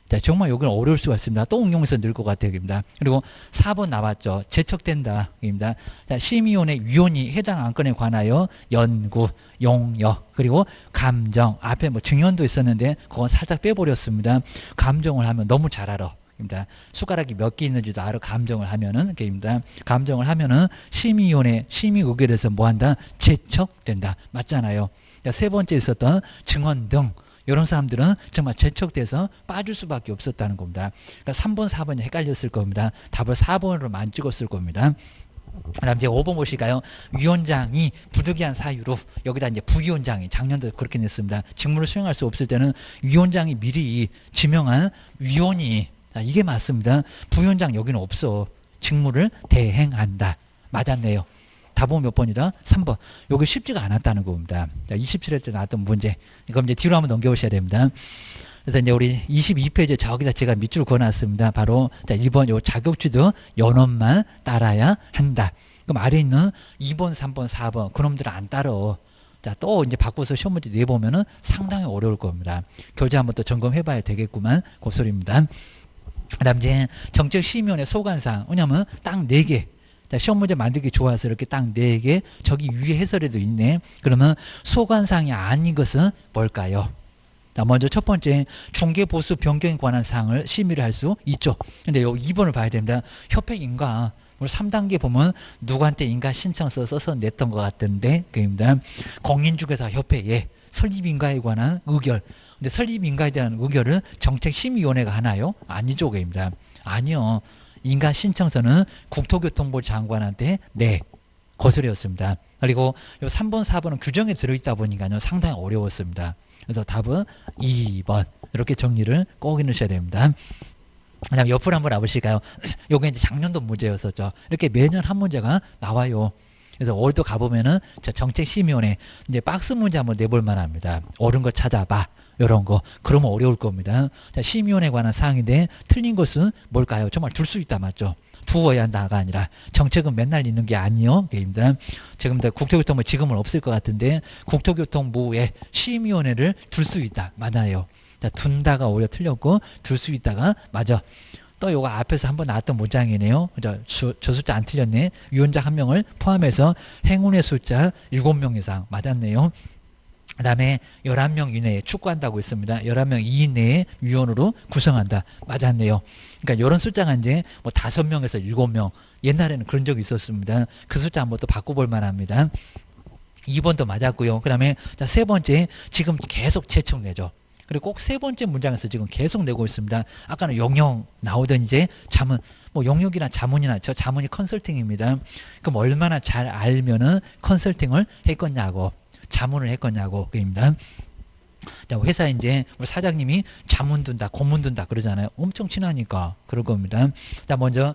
자, 정말 여기는 어려울 수가 있습니다. 또 응용해서 늘 것 같아요. 입니다. 그리고 4번 나왔죠. 제척된다. 입니다. 자, 심의위원회 위원이 해당 안건에 관하여 연구, 용역, 그리고 감정. 앞에 뭐 증언도 있었는데 그건 살짝 빼버렸습니다. 감정을 하면 너무 잘 알아. 입니다. 숟가락이 몇 개 있는지도 알아. 감정을 하면은. 입니다. 감정을 하면은 심의위원회 심의 의결에서 뭐 한다? 제척된다. 맞잖아요. 자, 세 번째 있었던 증언 등. 이런 사람들은 정말 제척돼서 빠질 수밖에 없었다는 겁니다. 그러니까 3번, 4번이 헷갈렸을 겁니다. 답을 4번으로만 찍었을 겁니다. 그다음 이제 5번 보실까요? 위원장이 부득이한 사유로 여기다 이제 부위원장이 작년도 그렇게 냈습니다. 직무를 수행할 수 없을 때는 위원장이 미리 지명한 위원이 이게 맞습니다. 부위원장 여기는 없어. 직무를 대행한다. 맞았네요. 답은 몇 번이다? 3번. 요게 쉽지가 않았다는 겁니다. 27회 때 나왔던 문제. 이거 이제 뒤로 한번 넘겨보셔야 됩니다. 그래서 이제 우리 22페이지에 저기다 제가 밑줄 그어놨습니다. 바로 자 1번 요 자격취득 연원만 따라야 한다. 그럼 아래 있는 2번, 3번, 4번 그놈들은 안 따라. 자, 또 이제 바꿔서 시험 문제 내보면은 상당히 어려울 겁니다. 교재 한번 또 점검해봐야 되겠구만. 그 소리입니다. 그 다음 이제 정책심의위원회 소관사항. 왜냐면 딱 4개. 자, 시험 문제 만들기 좋아서 이렇게 딱 4개, 저기 위에 해설에도 있네. 그러면 소관사항이 아닌 것은 뭘까요? 자, 먼저 첫 번째, 중개보수 변경에 관한 사항을 심의를 할 수 있죠. 근데 요 2번을 봐야 됩니다. 협회 인가, 우리 3단계 보면 누구한테 인가 신청서 써서 냈던 것 같던데, 그입니다. 공인중개사 협회에 설립인가에 관한 의결. 근데 설립인가에 대한 의결을 정책심의위원회가 하나요? 아니죠, 그입니다. 아니요. 인가 신청서는 국토교통부 장관한테 거슬렸습니다. 그리고 요 3번, 4번은 규정에 들어있다 보니까요 상당히 어려웠습니다. 그래서 답은 2번 이렇게 정리를 꼭 해놓으셔야 됩니다. 그다음 옆으로 한번 와보실까요? 요게 이제 작년도 문제였었죠. 이렇게 매년 한 문제가 나와요. 그래서 올도 가보면은 정책심의위원회 이제 박스 문제 한번 내볼 만합니다. 옳은 거 찾아봐. 이런 거 그러면 어려울 겁니다. 자, 심의위원회에 관한 사항인데 틀린 것은 뭘까요? 정말 둘 수 있다 맞죠? 두어야 한다가 아니라 정책은 맨날 있는 게 아니요. 입니다. 지금 국토교통부 지금은 없을 것 같은데 국토교통부에 심의위원회를 둘 수 있다. 맞아요. 자, 둔다가 오히려 틀렸고 둘 수 있다가 맞아. 또 요거 앞에서 한번 나왔던 문장이네요. 저 숫자 안 틀렸네. 위원장 1명을 포함해서 행운의 숫자 7명 이상 맞았네요. 그 다음에 11명 이내에 축구한다고 했습니다. 11명 이내에 위원으로 구성한다. 맞았네요. 그러니까 이런 숫자가 이제 뭐 5명에서 7명. 옛날에는 그런 적이 있었습니다. 그 숫자 한번 또 바꿔볼 만합니다. 2번도 맞았고요. 그 다음에 자, 세 번째, 지금 계속 재청 내죠. 그리고 꼭 세 번째 문장에서 지금 계속 내고 있습니다. 아까는 용역 나오던 이제 자문, 뭐 용역이나 자문이나 저 자문이 컨설팅입니다. 그럼 얼마나 잘 알면은 컨설팅을 했겠냐고. 자문을 했겠냐고 그입니다. 자, 회사 이제 우리 사장님이 자문 둔다, 고문 둔다 그러잖아요. 엄청 친하니까 그럴 겁니다. 자, 먼저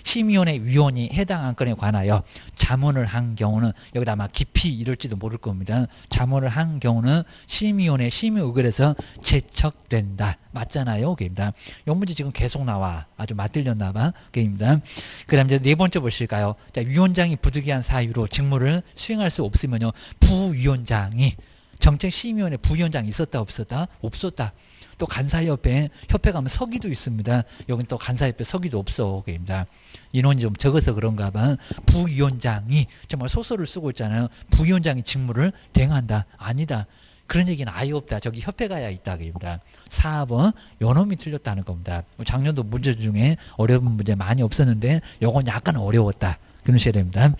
심의위원회 위원이 해당 안건에 관하여 자문을 한 경우는 여기다 아마 깊이 이럴지도 모를 겁니다. 자문을 한 경우는 심의위원회 심의 의결에서 제척된다. 맞잖아요, 그입니다. 이 문제 지금 계속 나와. 아주 맞들렸나 봐. 그입니다. 그다음 이제 네 번째 보실까요? 자, 위원장이 부득이한 사유로 직무를 수행할 수 없으면요, 부위원장이 정책심의위원회 부위원장이 있었다 없었다? 없었다. 또 간사협회, 협회 가면 서기도 있습니다. 여긴 또 간사협회 서기도 없어. 그입니다. 인원이 좀 적어서 그런가 봐. 부위원장이 정말 소설을 쓰고 있잖아요. 부위원장이 직무를 대행한다. 아니다. 그런 얘기는 아예 없다. 저기 협회 가야 있다. 그입니다. 4번 요놈이 틀렸다는 겁니다. 작년도 문제 중에 어려운 문제 많이 없었는데 요건 약간 어려웠다. 그러셔야 됩니다.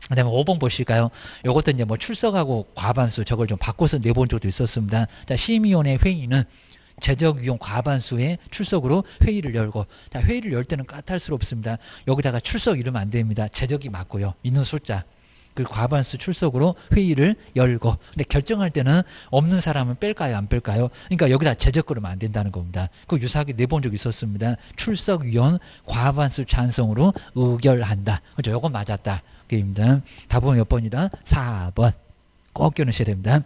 그 다음에 5번 보실까요? 요것도 이제 뭐 출석하고 과반수 저걸 좀 바꿔서 내본 적도 있었습니다. 자, 심의위원회 회의는 재적위원 과반수의 출석으로 회의를 열고, 자, 회의를 열 때는 까탈스럽습니다. 여기다가 출석 이러면 안 됩니다. 재적이 맞고요. 있는 숫자. 그 과반수 출석으로 회의를 열고. 근데 결정할 때는 없는 사람은 뺄까요? 안 뺄까요? 그러니까 여기다 재적 그러면 안 된다는 겁니다. 그 유사하게 내본 적이 있었습니다. 출석위원 과반수 찬성으로 의결한다. 그죠? 요건 맞았다. 입니다. 답은 몇 번이다? 4번. 꼭 겨누셔야 됩니다.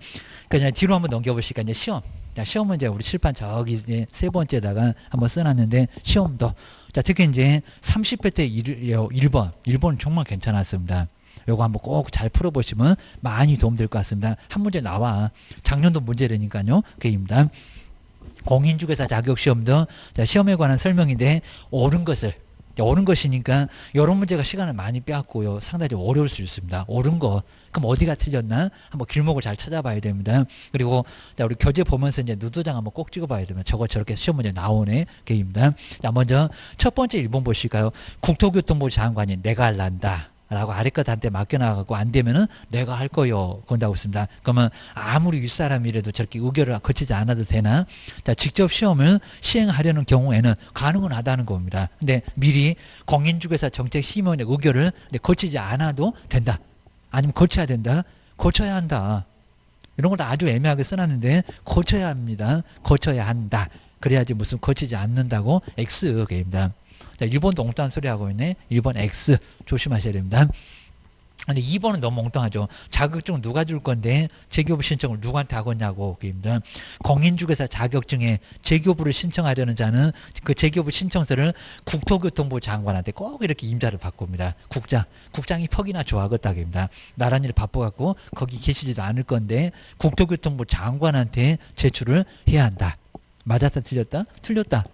그냥 뒤로 한번 넘겨보시니까 이제 시험. 자, 시험은 이제 우리 칠판 저기 이제 세 번째다가 한번 써놨는데 시험도. 자, 특히 이제 30회 때 1번. 1번은 정말 괜찮았습니다. 요거 한번 꼭 잘 풀어보시면 많이 도움될 것 같습니다. 한 문제 나와. 작년도 문제라니까요. 그입니다. 공인중개사 자격시험도 자, 시험에 관한 설명인데 옳은 것이니까 이런 문제가 시간을 많이 빼앗고요. 상당히 좀 어려울 수 있습니다. 옳은 거. 그럼 어디가 틀렸나? 한번 길목을 잘 찾아봐야 됩니다. 그리고 자, 우리 교재 보면서 이제 누도장 한번 꼭 찍어봐야 됩니다. 저거 저렇게 시험 문제 나오네. 게임입니다. 자, 먼저 첫 번째 1번 보실까요? 국토교통부 장관이 내가 할란다. 라고 아래끝한테 맡겨나가고 안 되면은 내가 할 거요. 건다고 있습니다. 그러면 아무리 윗사람이라도 저렇게 의결을 거치지 않아도 되나? 자, 직접 시험을 시행하려는 경우에는 가능은 하다는 겁니다. 근데 미리 공인중개사 정책심의원의 의결을 거치지 않아도 된다. 아니면 거쳐야 된다. 거쳐야 한다. 이런 걸 아주 애매하게 써놨는데 거쳐야 합니다. 거쳐야 한다. 그래야지 무슨 거치지 않는다고 X입니다. 자, 1번도 엉뚱한 소리 하고 있네. 1번 X 조심하셔야 됩니다. 근데 2번은 너무 엉뚱하죠. 자격증 누가 줄 건데 재교부 신청을 누구한테 하겠냐고. 공인중개사 자격증에 재교부를 신청하려는 자는 그 재교부 신청서를 국토교통부 장관한테 꼭 이렇게 임자를 바꿉니다. 국장이 퍽이나 좋아하겠다입니다. 나란 일 바빠갖고 거기 계시지도 않을 건데 국토교통부 장관한테 제출을 해야 한다. 맞았다 틀렸다? 틀렸다.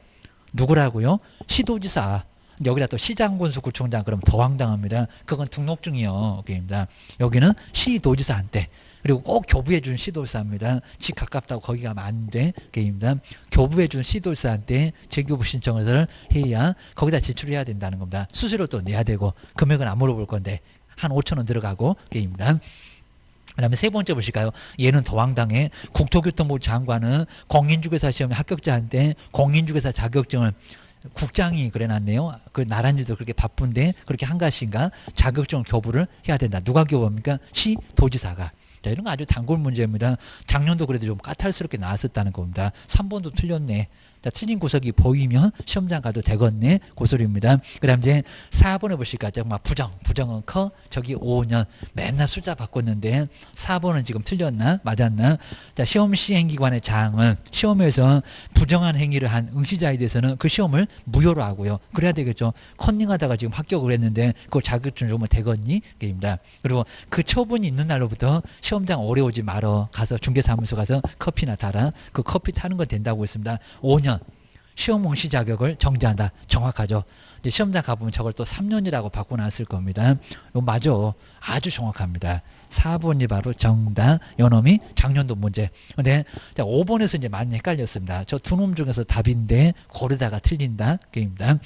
누구라고요? 시도지사. 여기다 또 시장군수구청장 그러면 더 황당합니다. 그건 등록증이요. 여기는 시도지사한테. 그리고 꼭 교부해 준 시도지사입니다. 집 가깝다고 거기 가면 안 돼. 교부해 준 시도지사한테 재교부 신청을 해야 거기다 제출해야 된다는 겁니다. 수수료 또 내야 되고 금액은 안 물어볼 건데 한 5,000원 들어가고 게임입니다. 그 다음에 세 번째 보실까요? 얘는 더 황당해. 국토교통부 장관은 공인중개사 시험에 합격자한테 공인중개사 자격증을 국장이 그래놨네요. 그 나란히도 그렇게 바쁜데 그렇게 한가신가 자격증 교부를 해야 된다. 누가 교부합니까? 시도지사가. 자, 이런 거 아주 단골 문제입니다. 작년도 그래도 좀 까탈스럽게 나왔었다는 겁니다. 3번도 틀렸네. 자, 틀린 구석이 보이면 시험장 가도 되겠네. 그 소리입니다. 그 다음 이제 4번에 보실까? 정말 부정은 커. 저기 5년. 맨날 숫자 바꿨는데 4번은 지금 틀렸나? 맞았나? 자, 시험 시행기관의 장은 시험에서 부정한 행위를 한 응시자에 대해서는 그 시험을 무효로 하고요. 그래야 되겠죠. 컨닝하다가 지금 합격을 했는데 그걸 자격증 주면 되겠니? 게임입니다. 그리고 그 처분이 있는 날로부터 시험장 어려우지 말어. 가서 중개사무소 가서 커피나 타라. 그 커피 타는 건 된다고 했습니다. 5년. 시험 응시 자격을 정지한다. 정확하죠. 이제 시험장 가보면 저걸 또 3년이라고 바꿔놨을 겁니다. 이거 맞아. 아주 정확합니다. 4번이 바로 정답. 요놈이 작년도 문제. 근데 5번에서 이제 많이 헷갈렸습니다. 저 두 놈 중에서 답인데 고르다가 틀린다. 게임입니다.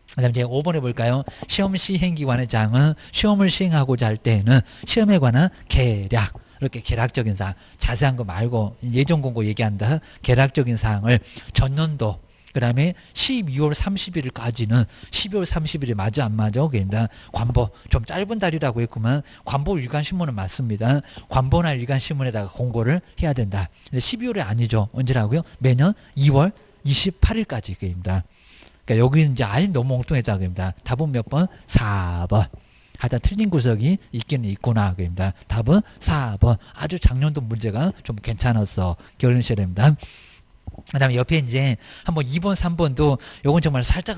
그 다음에 이제 5번에 볼까요? 시험 시행기관의 장은 시험을 시행하고자 할 때에는 시험에 관한 계략. 이렇게 계략적인 사항, 자세한 거 말고 예전 공고 얘기한다. 계략적인 사항을 전년도 그 다음에 12월 31일까지는 12월 30일이 맞아 안 맞아? 그입니다. 관보 좀 짧은 달이라고 했구만. 관보 일간신문은 맞습니다. 관보나 일간신문에다가 공고를 해야 된다. 근데 12월에 아니죠. 언제라고요? 매년 2월 28일까지 그입니다. 그러니까 여기는 이제 아예 너무 엉뚱했다 그입니다. 답은 몇 번? 4번. 하여튼 틀린 구석이 있기는 있구나. 그입니다. 답은 4번. 아주 작년도 문제가 좀 괜찮았어. 결론이셔야 됩니다. 그 다음에 옆에 이제 한번 2번, 3번도 요건 정말 살짝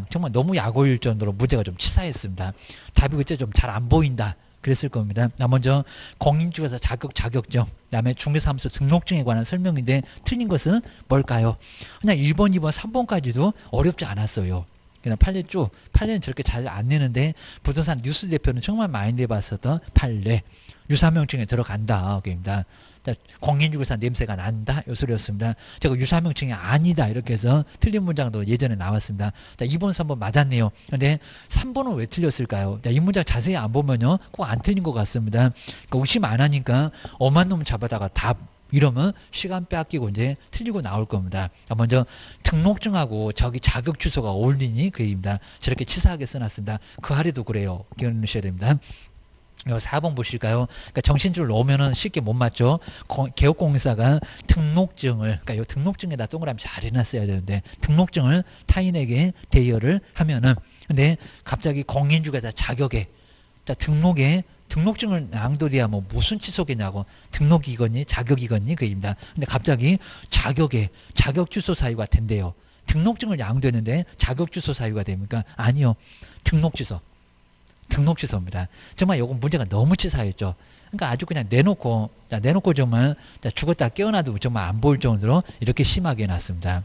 정말 너무 약오일 정도로 문제가 좀 치사했습니다. 답이 그때 좀 잘 안 보인다. 그랬을 겁니다. 먼저 공인중개사 자격증, 그다음에 중개사무소 등록증에 관한 설명인데 틀린 것은 뭘까요? 그냥 1번, 2번, 3번까지도 어렵지 않았어요. 그냥 판례 쭉, 판례는 저렇게 잘 안 내는데 부동산 뉴스 대표는 정말 많이 내봤었던 판례, 유사명칭에 들어간다. 그입니다. 공인중개사 냄새가 난다. 이 소리였습니다. 제가 유사명칭이 아니다. 이렇게 해서 틀린 문장도 예전에 나왔습니다. 2번, 3번 맞았네요. 근데 3번은 왜 틀렸을까요? 이 문장 자세히 안 보면요. 꼭 안 틀린 것 같습니다. 그러니까 의심 안 하니까 엄한 놈 잡아다가 답. 이러면 시간 빼앗기고 이제 틀리고 나올 겁니다. 먼저 등록증하고 저기 자격 주소가 어울리니 그입니다. 저렇게 치사하게 써놨습니다. 그 아래도 그래요. 기억하셔야 됩니다. 4번 보실까요? 그러니까 정신줄 놓으면은 쉽게 못 맞죠. 개업공사가 등록증을, 그러니까 이 등록증에다 동그라미 잘 해놨어야 되는데 등록증을 타인에게 대여를 하면은, 근데 갑자기 공인중개사 자격에, 등록에 등록증을 낭독해야 뭐 무슨 취소겠냐고, 등록이겠니 자격이겠니 그입니다. 근데 갑자기 자격에 자격 주소 사유가 된대요. 등록증을 양도했는데 자격 주소 사유가 됩니까? 아니요. 등록 주소입니다. 정말 이건 문제가 너무 치사했죠. 그러니까 아주 그냥 내놓고 정말 죽었다 깨어나도 정말 안 보일 정도로 이렇게 심하게 해놨습니다.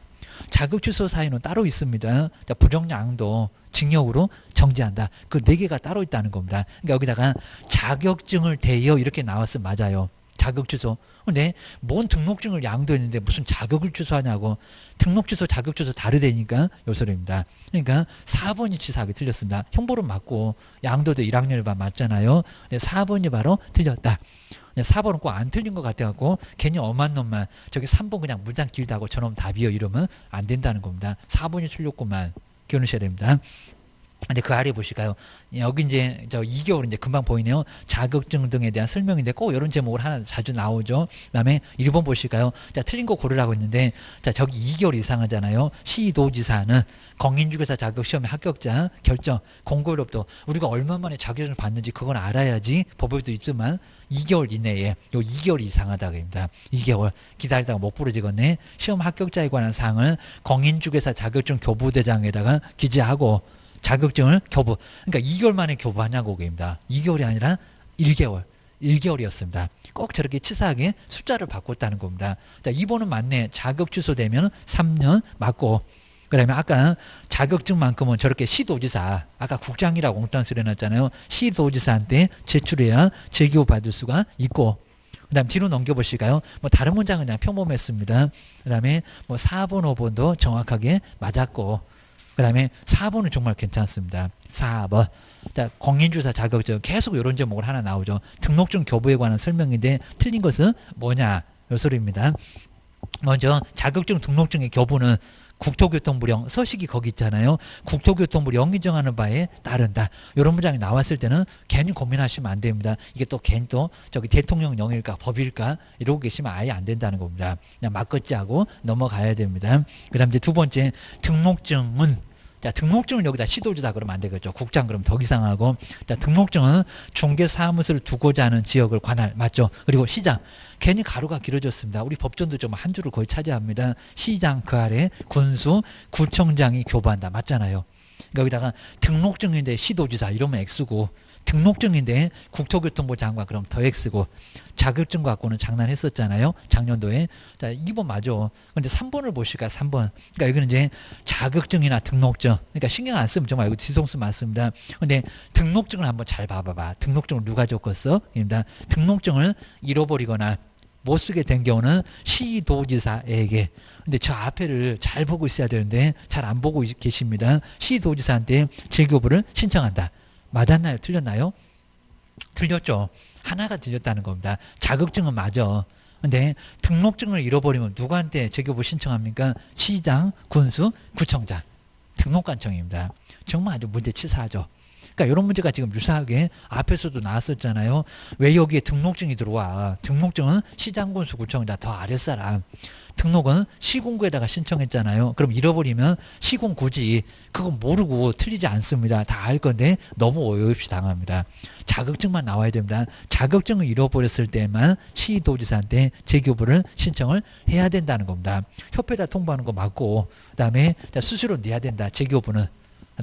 자격 주소 사유는 따로 있습니다. 부정양도 징역으로 정지한다. 그 4개가 따로 있다는 겁니다. 그러니까 여기다가 자격증을 대여 이렇게 나왔으면 맞아요. 자격 주소. 근데 뭔 등록증을 양도했는데 무슨 자격을 주소하냐고. 등록 주소, 자격 주소 다르다니까 요 소리입니다. 그러니까 4번이 치사하게 틀렸습니다. 형벌은 맞고 양도도 1학년 반 맞잖아요. 근데 4번이 바로 틀렸다. 4번은 꼭 안 틀린 것 같아갖고 괜히 엄한 놈만 저기 3번 그냥 문장 길다고 저놈 답이요 이러면 안 된다는 겁니다. 4번이 틀렸구만. 기억하셔야 됩니다. 근데 그 아래 보실까요? 여기 이제 2개월 이제 금방 보이네요. 자격증 등에 대한 설명인데 꼭 이런 제목을 하나 자주 나오죠. 그다음에 1번 보실까요? 자, 틀린 거 고르라고 했는데, 자, 저기 2개월 이상 하잖아요. 시도지사는 공인중개사 자격시험의 합격자 결정 공고일로부터 우리가 얼마 만에 자격증을 받는지 그건 알아야지. 법에도 있지만 2개월 이내에 요 2개월 이상하다 그럽니다. 2개월 기다리다가 못 부러지겠네. 시험 합격자에 관한 사항을 공인중개사 자격증 교부대장에다가 기재하고 자격증을 교부. 그러니까 2개월 만에 교부하냐고 그입니다. 2개월이 아니라 1개월이었습니다. 꼭 저렇게 치사하게 숫자를 바꿨다는 겁니다. 자, 2번은 맞네. 자격 취소되면 3년 맞고, 그 다음에 아까 자격증만큼은 저렇게 시도지사, 아까 국장이라고 엉뚱한 소리 해놨잖아요. 시도지사한테 제출해야 재교부 받을 수가 있고, 그 다음 뒤로 넘겨보실까요? 뭐 다른 문장은 그냥 평범했습니다. 그 다음에 뭐 4번, 5번도 정확하게 맞았고, 그 다음에 4번은 정말 괜찮습니다. 4번. 자, 공인중개사 자격증 계속 이런 제목을 하나 나오죠. 등록증 교부에 관한 설명인데 틀린 것은 뭐냐? 요 소리입니다. 먼저 자격증 등록증의 교부는 국토교통부령 서식이 거기 있잖아요. 국토교통부령이 정하는 바에 따른다. 이런 문장이 나왔을 때는 괜히 고민하시면 안 됩니다. 이게 또 괜히 또 저기 대통령령일까 법일까 이러고 계시면 아예 안 된다는 겁니다. 그냥 막걸지하고 넘어가야 됩니다. 그 다음 이제 두 번째 등록증은, 자, 등록증을 여기다 시도지사 그러면 안 되겠죠. 국장 그러면 더 이상하고. 자, 등록증은 중개사무소를 두고자 하는 지역을 관할, 맞죠? 그리고 시장. 괜히 가로가 길어졌습니다. 우리 법전도 좀 한 줄을 거의 차지합니다. 시장 그 아래 군수, 구청장이 교부한다. 맞잖아요. 여기다가 등록증인데 시도지사 이러면 X고, 등록증인데 국토교통부 장관 그럼 더 X고, 자격증 갖고는 장난했었잖아요. 작년도에. 자, 2번 맞아. 근데 3번을 보실까요? 3번. 그러니까 여기는 이제 자격증이나 등록증. 그러니까 신경 안 쓰면 정말 이거 뒤통수 맞습니다. 근데 등록증을 한번 잘 봐봐봐. 등록증을 누가 줬겠어? 입니다. 등록증을 잃어버리거나 못 쓰게 된 경우는 시도지사에게. 근데 저 앞에를 잘 보고 있어야 되는데 잘 안 보고 계십니다. 시도지사한테 재교부를 신청한다. 맞았나요? 틀렸나요? 틀렸죠. 하나가 틀렸다는 겁니다. 자격증은 맞아. 근데 등록증을 잃어버리면 누구한테 재교부 신청합니까? 시장, 군수, 구청장. 등록관청입니다. 정말 아주 문제 치사하죠. 그러니까 이런 문제가 지금 유사하게 앞에서도 나왔었잖아요. 왜 여기에 등록증이 들어와? 등록증은 시장, 군수, 구청장 더 아랫사람. 등록은 시군구에다가 신청했잖아요. 그럼 잃어버리면 시군구지. 그건 모르고 틀리지 않습니다. 다 알 건데 너무 오해 없이 당합니다. 자격증만 나와야 됩니다. 자격증을 잃어버렸을 때만 시도지사한테 재교부를 신청을 해야 된다는 겁니다. 협회에다 통보하는 거 맞고, 그 다음에 수수료 내야 된다. 재교부는.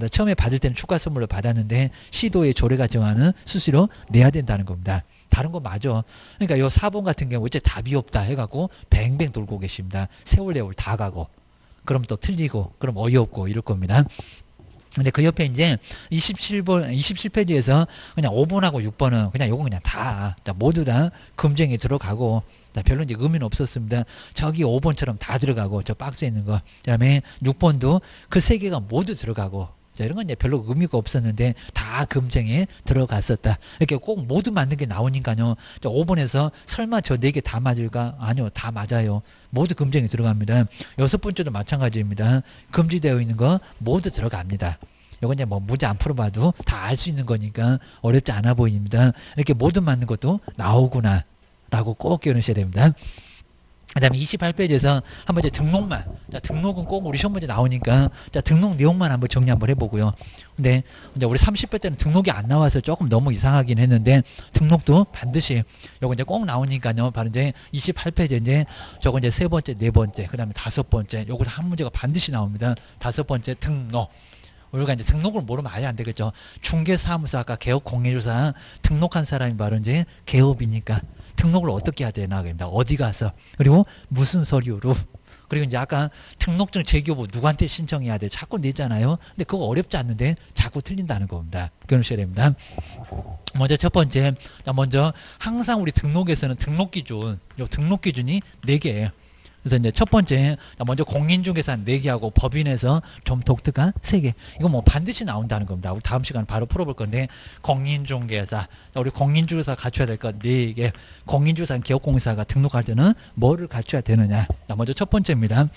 처음에 받을 때는 추가 선물로 받았는데 시도의 조례가 정하는 수수료 내야 된다는 겁니다. 다른 거 맞아. 그러니까 요 4번 같은 경우 이제 답이 없다 해갖고 뱅뱅 돌고 계십니다. 세월 다 가고 그럼 또 틀리고 그럼 어이없고 이럴 겁니다. 근데 그 옆에 이제 27페이지에서 그냥 5번하고 6번은 그냥 요건 그냥 다 모두 다 검증이 들어가고 별로 이제 의미는 없었습니다. 저기 5번처럼 다 들어가고 저 박스에 있는 거. 그다음에 6번도 그 세 개가 모두 들어가고 이런 건 이제 별로 의미가 없었는데 다 검증에 들어갔었다. 이렇게 꼭 모두 맞는 게 나오니까요. 5번에서 설마 저 네 개 다 맞을까? 아니요, 다 맞아요. 모두 검증에 들어갑니다. 6번째도 마찬가지입니다. 금지되어 있는 거 모두 들어갑니다. 이건 이제 뭐 문제 안 풀어봐도 다 알 수 있는 거니까 어렵지 않아 보입니다. 이렇게 모두 맞는 것도 나오구나 라고 꼭 기억하셔야 됩니다. 그 다음에 28페이지에서 한번 이제 등록만. 자, 등록은 꼭 우리 시험 문제 나오니까, 자, 등록 내용만 한번 정리 한번 해보고요. 근데, 이제 우리 30회 때는 등록이 안 나와서 조금 너무 이상하긴 했는데, 등록도 반드시, 요거 이제 꼭 나오니까요. 바로 이제 28페이지 이제, 저거 이제 세 번째, 네 번째, 그 다음에 다섯 번째, 요거 한 문제가 반드시 나옵니다. 다섯 번째, 등록. 우리가 이제 등록을 모르면 아예 안 되겠죠. 중개사무소 아까 개업 공인주사 등록한 사람이 바로 이제 개업이니까. 등록을 어떻게 해야 되나 그럽니다. 어디 가서 그리고 무슨 서류로 그리고 이제 아까 등록증 재교부 누구한테 신청해야 돼 자꾸 내잖아요. 근데 그거 어렵지 않는데 자꾸 틀린다는 겁니다. 기억하셔야 됩니다. 먼저 첫 번째 먼저 항상 우리 등록에서는 등록 기준 요 등록 기준이 4개예요. 그래서 이제 첫 번째 먼저 공인중개사 4개하고 법인에서 좀 독특한 3개. 이거 뭐 반드시 나온다는 겁니다. 우리 다음 시간 바로 풀어볼 건데 공인중개사 우리 공인중개사 갖춰야 될 것 4개. 공인중개사는 기업공사가 등록할 때는 뭐를 갖춰야 되느냐. 먼저 첫 번째입니다.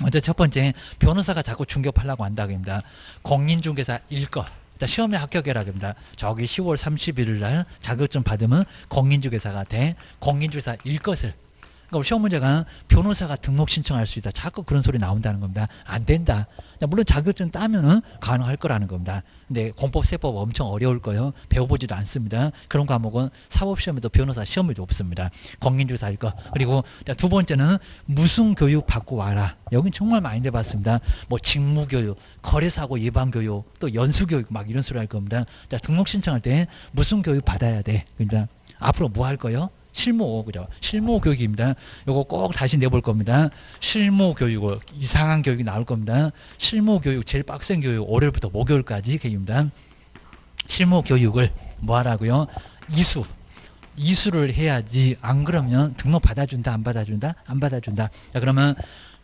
먼저 첫 번째 변호사가 자꾸 중개하려고 한다고합니다. 공인중개사 일거. 자, 시험에 합격해라 합니다. 저기 10월 31일 날 자격증 받으면 공인중개사가 돼. 공인중개사 일것을 그러니까 시험 문제가 변호사가 등록 신청할 수 있다. 자꾸 그런 소리 나온다는 겁니다. 안 된다. 물론 자격증 따면은 가능할 거라는 겁니다. 근데 공법, 세법 엄청 어려울 거예요. 배워보지도 않습니다. 그런 과목은 사법시험에도 변호사 시험에도 없습니다. 공인중개사일 거. 그리고 두 번째는 무슨 교육 받고 와라. 여긴 정말 많이 내봤습니다. 뭐 직무교육, 거래사고 예방교육, 또 연수교육 막 이런 소리 할 겁니다. 자, 등록 신청할 때 무슨 교육 받아야 돼. 그러니까 앞으로 뭐 할 거예요? 실무, 그죠? 실무 교육입니다. 요거 꼭 다시 내볼 겁니다. 실무 교육을, 이상한 교육이 나올 겁니다. 실무 교육, 제일 빡센 교육, 월요일부터 목요일까지 교육입니다. 실무 교육을 뭐 하라고요? 이수를 해야지. 안 그러면 등록 받아준다, 안 받아준다? 안 받아준다. 자, 그러면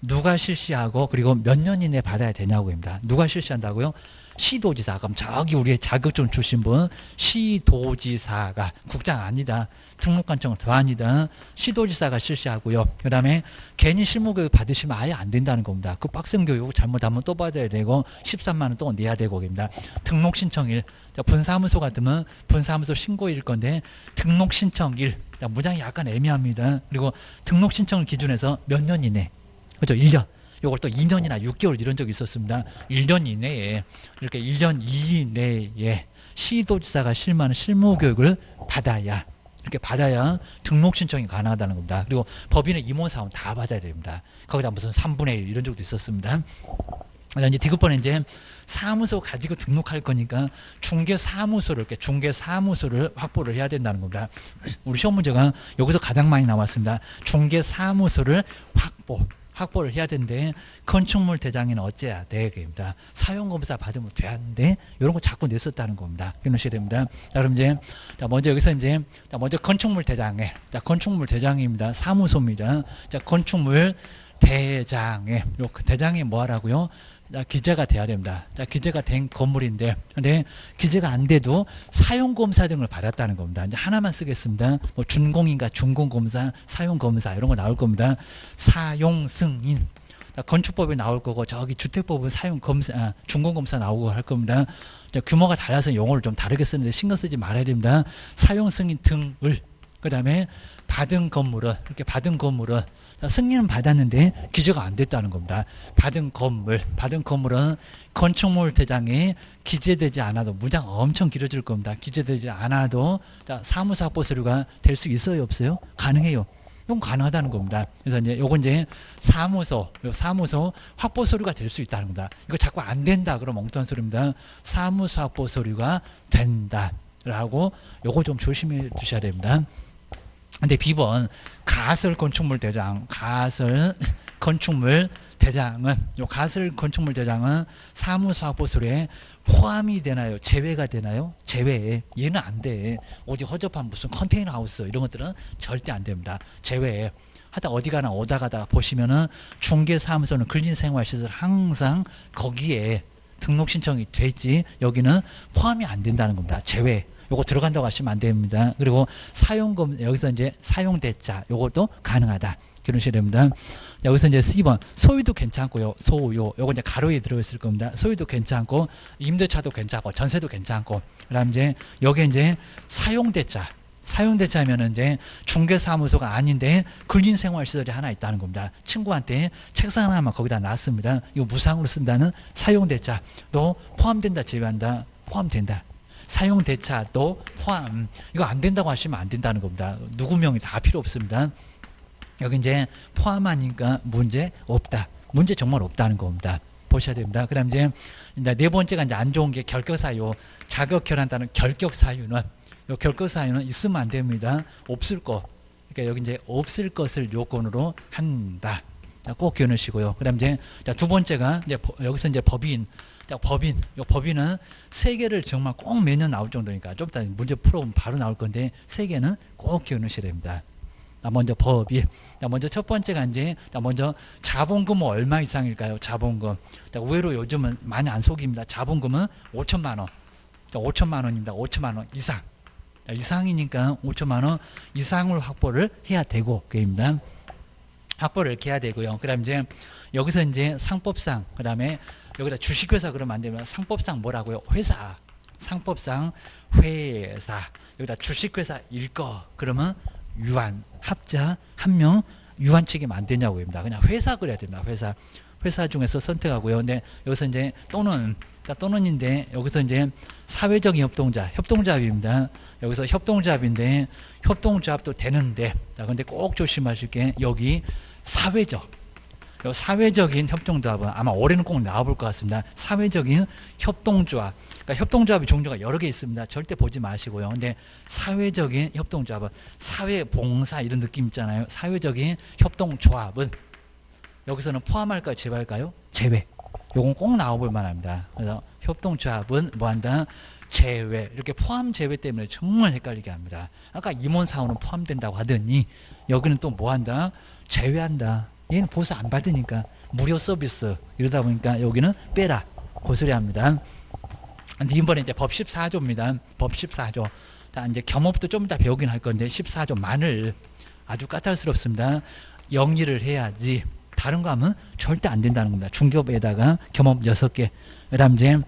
누가 실시하고 그리고 몇 년 이내 받아야 되냐고입니다. 누가 실시한다고요? 시도지사. 그럼 저기 우리의 자격증 주신 분 시도지사가 국장 아니다. 등록관청은 더 아니다. 시도지사가 실시하고요. 그 다음에 괜히 실무교육 받으시면 아예 안 된다는 겁니다. 그 빡센 교육 잘못하면 또 받아야 되고 13만 원 또 내야 되고 입니다. 등록 신청일. 분사무소 같으면 분사무소 신고일 건데 등록 신청일. 문장이 약간 애매합니다. 그리고 등록 신청을 기준해서 몇 년 이내. 그렇죠? 1년. 요걸 또 2년이나 6개월 이런 적이 있었습니다. 1년 이내에 이렇게 1년 이내에 시도지사가 실무하는 실무교육을 받아야 이렇게 받아야 등록 신청이 가능하다는 겁니다. 그리고 법인의 임원사원 다 받아야 됩니다. 거기다 무슨 3분의 1 이런 적도 있었습니다. 이제 디귿번에 이제 사무소 가지고 등록할 거니까 중개사무소를 이렇게 중개사무소를 확보를 해야 된다는 겁니다. 우리 시험 문제가 여기서 가장 많이 나왔습니다. 중개사무소를 확보를 해야 되는데 건축물 대장에는 어째야 돼? 그입니다. 사용검사 받으면 되는데 이런 거 자꾸 냈었다는 겁니다. 기억하셔야 됩니다. 자, 그럼 이제 먼저 여기서 이제 먼저 건축물 대장에 건축물 대장입니다. 사무소입니다. 자, 건축물 대장에 대장이 뭐 하라고요? 자, 기재가 돼야 됩니다. 자, 기재가 된 건물인데, 근데 기재가 안 돼도 사용검사 등을 받았다는 겁니다. 이제 하나만 쓰겠습니다. 뭐 준공인가 준공검사, 사용검사 이런 거 나올 겁니다. 사용승인. 자, 건축법에 나올 거고 저기 주택법은 사용검사, 준공검사 나오고 할 겁니다. 자, 규모가 달라서 용어를 좀 다르게 쓰는데 신경 쓰지 말아야 됩니다. 사용승인 등을 그 다음에 받은 건물은 이렇게 받은 건물은 승인은 받았는데 기재가 안 됐다는 겁니다. 받은 건물은 건축물 대장에 기재되지 않아도 문장 엄청 길어질 겁니다. 기재되지 않아도 사무소 확보 서류가 될 수 있어요, 없어요? 가능해요. 이건 가능하다는 겁니다. 그래서 이제 요건 이제 사무소 확보 서류가 될 수 있다는 겁니다. 이거 자꾸 안 된다 그러면 엉뚱한 소리입니다. 사무소 확보 서류가 된다라고 요거 좀 조심해 주셔야 됩니다. 근데 B번 가설 건축물 대장은 요 가설 건축물 대장은 사무소 확보 서류에 포함이 되나요? 제외가 되나요? 제외. 얘는 안 돼. 어디 허접한 무슨 컨테이너 하우스 이런 것들은 절대 안 됩니다. 제외. 하다 어디 가나 오다 가다가 보시면은 중개사무소는 근린생활시설 항상 거기에 등록 신청이 돼 있지 여기는 포함이 안 된다는 겁니다. 제외. 요거 들어간다고 하시면 안 됩니다. 그리고 사용금 여기서 이제 사용대차 요것도 가능하다. 그러셔야 됩니다. 여기서 이제 C번 소유도 괜찮고요. 소유 요거 이제 가로에 들어있을 겁니다. 소유도 괜찮고 임대차도 괜찮고 전세도 괜찮고 그다음 이제 여기 이제 사용대차면은 이제 중개사무소가 아닌데 근린생활시설이 하나 있다는 겁니다. 친구한테 책상 하나만 거기다 놨습니다. 이거 무상으로 쓴다는 사용대차도 포함된다 제외한다 포함된다. 사용대차도 포함 이거 안 된다고 하시면 안 된다는 겁니다. 누구 명이 다 필요 없습니다. 여기 이제 포함하니까 문제 없다. 문제 정말 없다는 겁니다. 보셔야 됩니다. 그다음 이제 네 번째가 이제 안 좋은 게 결격사유. 자격 결한다는 결격사유는 요 결격사유는 있으면 안 됩니다. 없을 거. 그러니까 여기 이제 없을 것을 요건으로 한다. 꼭 기억하시고요. 그다음 이제 두 번째가 이제 여기서 이제 법인. 요 법인은 세 개를 정말 꼭 매년 나올 정도니까 좀 이따 문제 풀어보면 바로 나올 건데 세 개는 꼭 기억하셔야 됩니다. 먼저 법인. 먼저 첫 번째가 이제 먼저 자본금은 얼마 이상일까요? 자본금. 의외로 요즘은 많이 안 속입니다. 자본금은 5천만 원. 5천만 원입니다. 5천만 원 이상. 이상이니까 5천만 원 이상을 확보를 해야 되고 그입니다. 확보를 이렇게 해야 되고요. 그다음 이제 여기서 이제 상법상 그다음에 여기다 주식회사 그러면 안 되면 상법상 뭐라고요? 회사. 상법상 회사. 여기다 주식회사 일거 그러면 유한 합자 한 명 유한 책임 안 되냐고 합니다. 그냥 회사 그래야 됩니다. 회사 중에서 선택하고요. 근데 여기서 이제 또는인데 여기서 이제 사회적인 협동조합입니다. 여기서 협동조합인데 협동조합도 되는데 근데 꼭 조심하실 게 여기 사회적인 협동조합은 아마 올해는 꼭 나와볼 것 같습니다. 사회적인 협동조합. 그러니까 협동조합의 종류가 여러 개 있습니다. 절대 보지 마시고요. 근데 사회적인 협동조합은 사회봉사 이런 느낌 있잖아요. 사회적인 협동조합은 여기서는 포함할까요? 제외할까요? 제외. 요건 꼭 나와볼 만합니다. 그래서 협동조합은 뭐한다? 제외. 이렇게 포함 제외 때문에 정말 헷갈리게 합니다. 아까 임원사원은 포함된다고 하더니 여기는 또 뭐한다? 제외한다. 얘는 보수 안 받으니까 무료 서비스 이러다 보니까 여기는 빼라 고소리 합니다. 근데 이번에 이제 법 14조입니다. 법 14조. 이제 겸업도 좀 이따 배우긴 할 건데 14조 만을 아주 까탈스럽습니다. 영리를 해야지 다른 거 하면 절대 안 된다는 겁니다. 중개업에다가 겸업 6개. 그다음 이제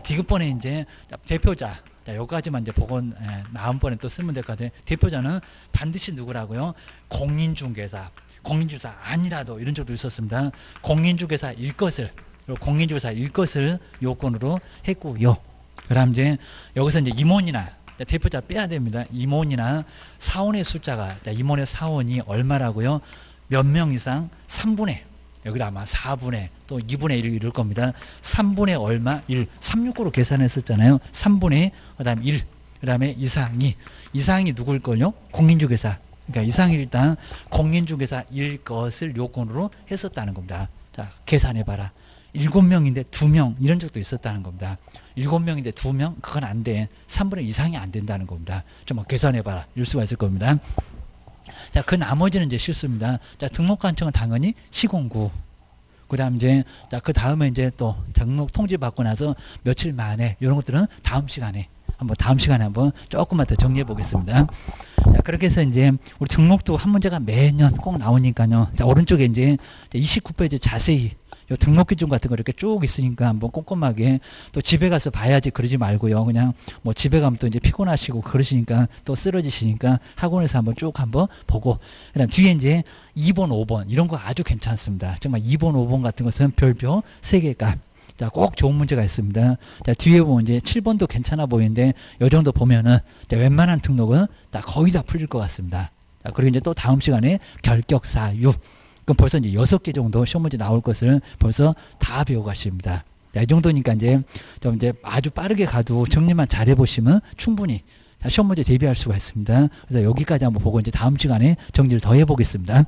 디귿번에 이제 대표자. 여기까지만 이제 보건 다음번에 또 쓰면 될 것 같아요. 대표자는 반드시 누구라고요? 공인중개사 아니라도 이런 적도 있었습니다. 공인중개사일 것을 요건으로 했고요. 그다음 이제 여기서 이제 임원이나 대표자 빼야 됩니다. 임원이나 사원의 숫자가 임원의 사원이 얼마라고요? 몇 명 이상 3분의 여기다 아마 4분의 또 2분의 1 이럴 겁니다. 3분의 얼마? 1. 369로 계산했었잖아요. 3분의 그다음 1. 그다음에 이상이 누구일걸요? 공인중개사. 그러니까 이상이 일단 공인중개사일 것을 요건으로 했었다는 겁니다. 자, 계산해봐라. 7명인데 2명 이런 적도 있었다는 겁니다. 7명인데 2명? 그건 안 돼. 3분의 이상이 안 된다는 겁니다. 좀 계산해봐라. 이럴 수가 있을 겁니다. 자, 그 나머지는 이제 실수입니다. 자, 등록관청은 당연히 시공구. 그 다음 이제, 그 다음에 이제 또 등록 통지 받고 나서 며칠 만에, 이런 것들은 다음 시간에 한번 조금만 더 정리해 보겠습니다. 자, 그렇게 해서 이제 우리 등록도 한 문제가 매년 꼭 나오니까요. 자, 오른쪽에 이제 29페이지 자세히 요 등록 기준 같은 거 이렇게 쭉 있으니까 한번 꼼꼼하게 또 집에 가서 봐야지 그러지 말고요. 그냥 뭐 집에 가면 또 이제 피곤하시고 그러시니까 또 쓰러지시니까 학원에서 한번 보고 그다음 뒤에 이제 2번, 5번 이런 거 아주 괜찮습니다. 정말 2번, 5번 같은 것은 별표 3개가 자, 꼭 좋은 문제가 있습니다. 자, 뒤에 보면 이제 7번도 괜찮아 보이는데 요 정도 보면은 웬만한 등록은 거의 다 풀릴 것 같습니다. 자, 그리고 이제 또 다음 시간에 결격사유. 그럼 벌써 이제 6개 정도 시험 문제 나올 것을 벌써 다 배워가십니다. 자, 이 정도니까 이제 좀 이제 아주 빠르게 가도 정리만 잘해 보시면 충분히 시험 문제 대비할 수가 있습니다. 그래서 여기까지 한번 보고 이제 다음 시간에 정리를 더 해보겠습니다.